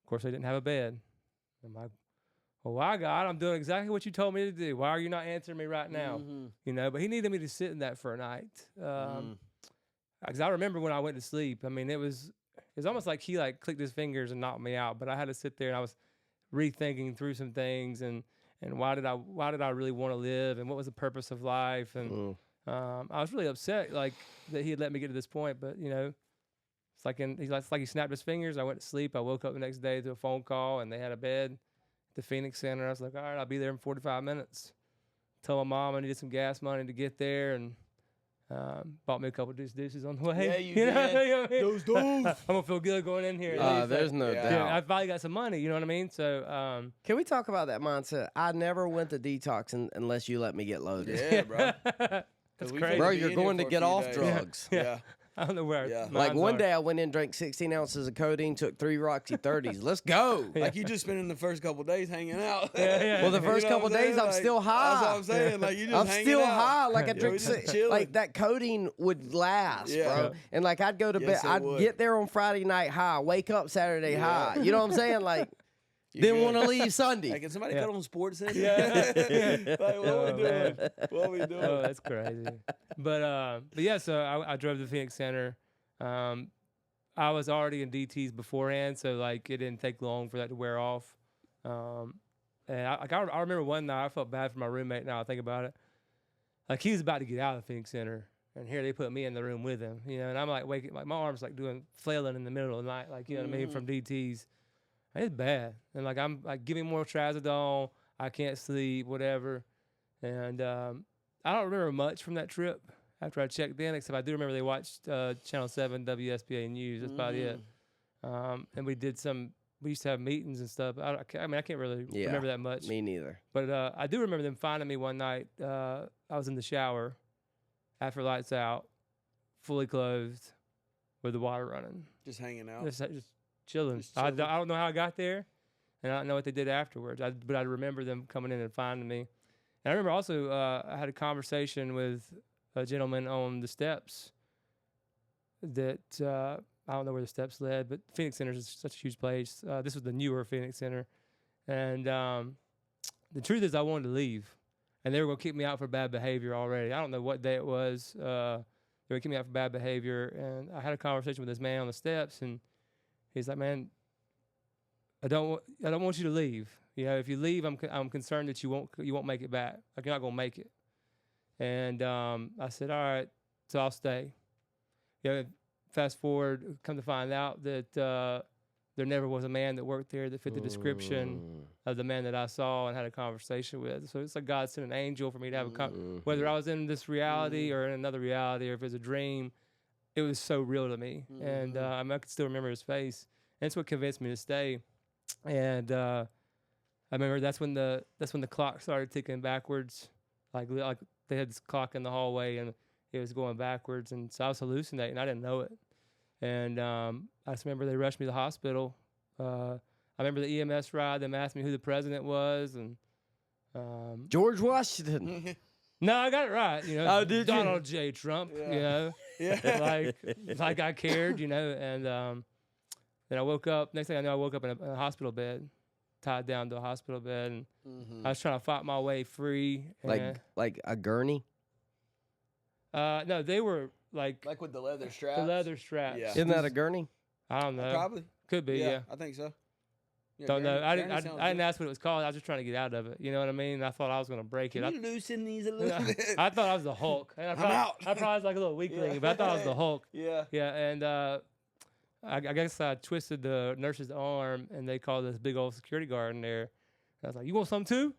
course they didn't have a bed. I'm like, well, I'm doing exactly what you told me to do. Why are you not answering me right now? But he needed me to sit in that for a night. Because I remember when I went to sleep, I mean, it was almost like he like clicked his fingers and knocked me out. But I had to sit there and I was rethinking through some things and why did I really want to live and what was the purpose of life and I was really upset like that he had let me get to this point. But it's like he snapped his fingers. I went to sleep. I woke up the next day to a phone call and they had a bed at the Phoenix Center. I was like, all right, I'll be there in 45 minutes. Told my mom I needed some gas money to get there and. Bought me a couple deuces on the way.
Yeah, you
did.
know what I mean?
Those. I'm gonna feel good going in here.
There's no doubt.
I finally got some money. You know what I mean? So,
can we talk about that mindset? I never went to detox unless you let me get loaded.
Yeah, bro.
That's crazy.
Bro, you're going to get off drugs.
Yeah.
I don't know where. Yeah.
Like one day I went in, drank 16 ounces of codeine, took 3 Roxy 30s. Let's go.
Like you just spending the first couple days hanging out.
Well, the first couple days I'm still high.
That's what I'm saying. Like you just
I'm
hanging
still
out.
high. Like I drink
chilling.
like that codeine would last, bro. And like I'd go to bed. I'd get there on Friday night high, wake up Saturday high. You know what I'm saying? Like didn't want to leave Sunday.
Hey, can somebody cut on Sports Center?
Yeah.
Like, what we doing? What we doing?
Oh, that's crazy. But yeah, so I drove to the Phoenix Center. I was already in DTs beforehand, so like it didn't take long for that to wear off. And I remember one night I felt bad for my roommate. Now I think about it, like he was about to get out of the Phoenix Center, and here they put me in the room with him, and I'm like waking, like my arms like flailing in the middle of the night, like what I mean, from DTs. It's bad, and like I'm like giving more trazodone, I can't sleep, whatever, and I don't remember much from that trip. After I checked in, except I do remember they watched Channel 7 WSPA News. That's about it. And we used to have meetings and stuff. I can't really remember that much.
Me neither.
But I do remember them finding me one night. I was in the shower after lights out, fully clothed, with the water running.
Just hanging out.
Just chilling. I don't know how I got there, and I don't know what they did afterwards. But I remember them coming in and finding me. And I remember also I had a conversation with a gentleman on the steps that I don't know where the steps led, but Phoenix Center is such a huge place. This was the newer Phoenix Center. And the truth is I wanted to leave. And they were going to kick me out for bad behavior already. I don't know what day it was. They were kicking me out for bad behavior. And I had a conversation with this man on the steps, and he's like, man, I don't want you to leave. If you leave, I'm concerned that you won't make it back. Like you're not going to make it. And I said, all right, so I'll stay. Fast forward, come to find out that there never was a man that worked there that fit the description of the man that I saw and had a conversation with. So it's like God sent an angel for me to have whether I was in this reality or in another reality or if it was a dream, it was so real to me. And I could still remember his face. And that's what convinced me to stay. And I remember that's when the clock started ticking backwards. Like they had this clock in the hallway and it was going backwards, and so I was hallucinating. I didn't know it, and I just remember they rushed me to the hospital. I remember the EMS ride. Them asked me who the president was, and
George Washington.
No, I got it right.
Oh, did you?
Donald J. Trump. Like I cared. And then I woke up. Next thing I know, I woke up in a hospital bed, tied down to a hospital bed, and I was trying to fight my way free.
Like a gurney?
No, they were like
with the leather straps.
The leather straps.
Yeah.
Isn't that a gurney?
I don't know.
Probably.
Could be. Yeah.
I think so. Yeah,
don't know. I
gurney
didn't ask what it was called. I was just trying to get out of it. You know what I mean? I thought I was gonna break it.
Can you loosen these a little bit?
I thought I was the Hulk. And
I'm out.
I probably was like a little weakling, but I thought I was the Hulk.
Yeah.
Yeah, and I guess I twisted the nurse's arm, and they called this big old security guard in there. And I was like, "You want some too?"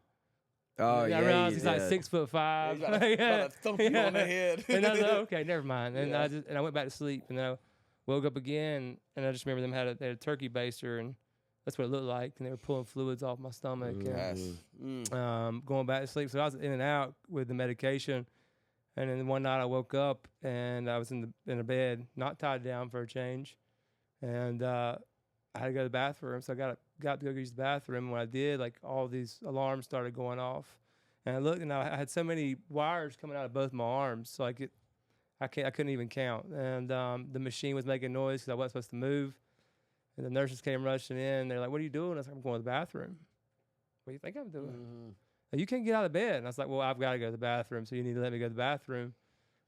Oh,
I realized he's like 6'5".
He's about to thump you on the head.
And I was like, okay, never mind. And I went back to sleep, and then I woke up again, and I just remember they had a turkey baster, and that's what it looked like. And they were pulling fluids off my stomach, and going back to sleep. So I was in and out with the medication, and then one night I woke up, and I was in a bed, not tied down for a change, and I I had to go to the bathroom. So I got to go use the bathroom. When I did, like all these alarms started going off. And I looked, and I had so many wires coming out of both my arms. So I couldn't even count. And the machine was making noise because I wasn't supposed to move. And the nurses came rushing in. They're like, "What are you doing?" I was like, "I'm going to the bathroom." "What do you think I'm doing?"
Mm-hmm.
"Like, you can't get out of bed." And I was like, "Well, I've got to go to the bathroom, so you need to let me go to the bathroom."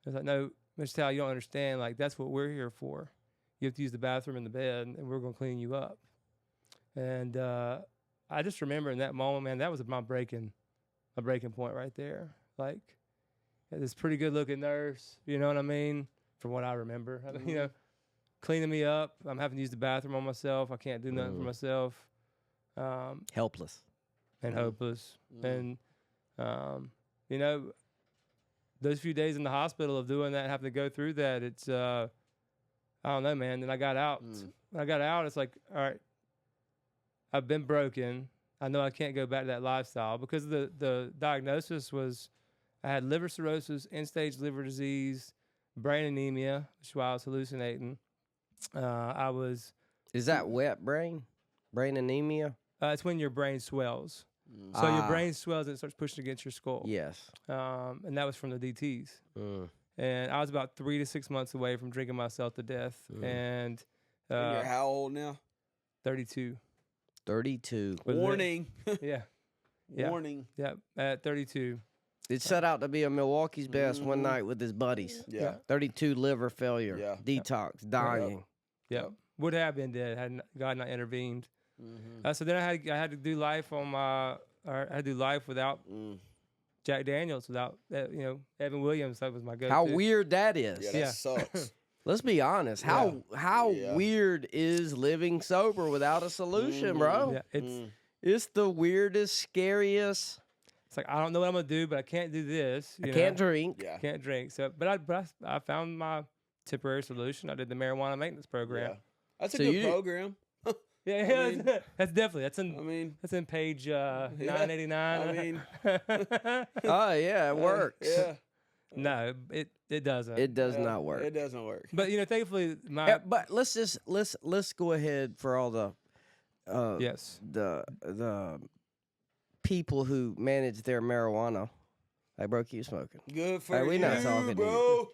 I was like, "No, Mr. Talley, you don't understand. Like, that's what we're here for. You have to use the bathroom in the bed, and we're going to clean you up." And I just remember in that moment, man, that was my breaking point right there. Like, this pretty good looking nurse, you know what I mean? From what I remember,
Mm-hmm.
you know, cleaning me up. I'm having to use the bathroom on myself. I can't do nothing for myself.
Helpless.
And hopeless. And, you know, those few days in the hospital of doing that, having to go through that, it's, I don't know, man. Then I got out. When I got out, it's like, all right, I've been broken. I know I can't go back to that lifestyle because the diagnosis was I had liver cirrhosis, end-stage liver disease, brain anemia, which is why I was hallucinating.
Is that wet brain? Brain anemia?
It's when your brain swells. So your brain swells and it starts pushing against your skull.
Yes.
And that was from the DTs. And I was about 3 to 6 months away from drinking myself to death. And
you're how old now?
32.
32.
Warning.
Yeah.
Warning.
Yeah. At 32.
It set out to be a Milwaukee's best one night with his buddies.
Yeah.
32 liver failure,
Yeah.
detox, dying.
Yep. Would have been dead had God not intervened. So then I had to do life I had to do life without Jack Daniels, without Evan Williams. That was my go-to.
How weird that is.
Yeah, that sucks.
Let's be honest. How weird is living sober without a solution, bro?
Yeah,
It's the weirdest, scariest.
It's like I don't know what I'm gonna do, but I can't do this.
I can't drink.
Yeah.
Can't drink. So, but I found my temporary solution. I did the marijuana maintenance program.
Yeah. That's a
So
good program.
Yeah,
mean-
that's definitely that's in page 989.
I mean,
Oh, yeah, it works.
yeah.
No, it doesn't.
It does not work.
It doesn't work.
But thankfully
Yeah, but let's go ahead for all the
yes.
the people who manage their marijuana. Like, bro, keep smoking.
Good for
Hey, we
you,
not talking to
bro.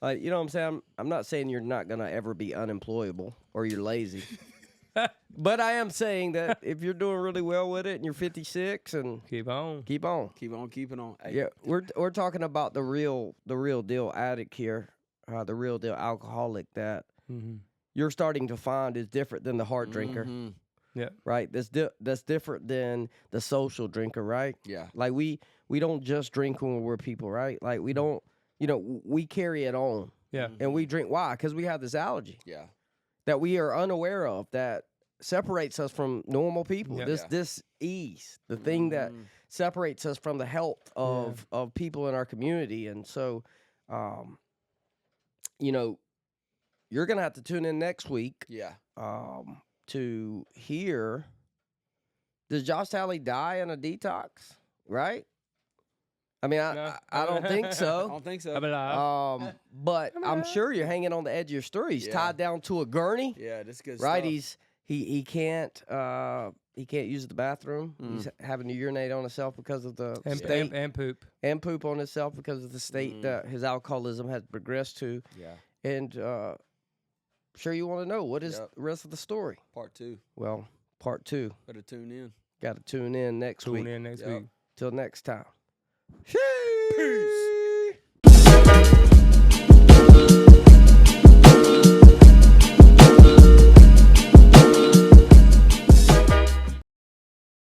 Like, you know what I'm saying? I'm not saying you're not gonna ever be unemployable or you're lazy. But I am saying that if you're doing really well with it and you're 56 and
Keep on.
keep on.
Keep on keeping on. Hey,
Yeah, we're talking about the real deal addict here, the real deal alcoholic that you're starting to find is different than the hard drinker,
Yeah.
right? That's different than the social drinker, right?
Yeah.
Like we don't just drink when we're people, right? Like we don't, we carry it on,
Yeah.
and we drink. Why? Because we have this allergy
Yeah.
that we are unaware of that separates us from normal people.
Yeah.
This ease, the thing that separates us from the health of people in our community. And so, you're gonna have to tune in next week
Yeah.
to hear. Does Josh Talley die in a detox? Right? I mean,
No.
I don't think
I
so.
don't think so.
How about
But I'm sure you're hanging on the edge of your story. He's
Yeah.
tied down to a gurney.
Yeah, this good
Right,
stuff.
he can't use the bathroom. He's having to urinate on himself because of the state
and poop.
and poop on himself because of the state that his alcoholism has progressed to.
Yeah.
And sure, you want to know what is
Yep.
the rest of the story?
Part 2.
Well, part 2.
Better tune in.
Got to tune in next
Tune
week.
in next
Yep.
week.
Till next time.
Peace.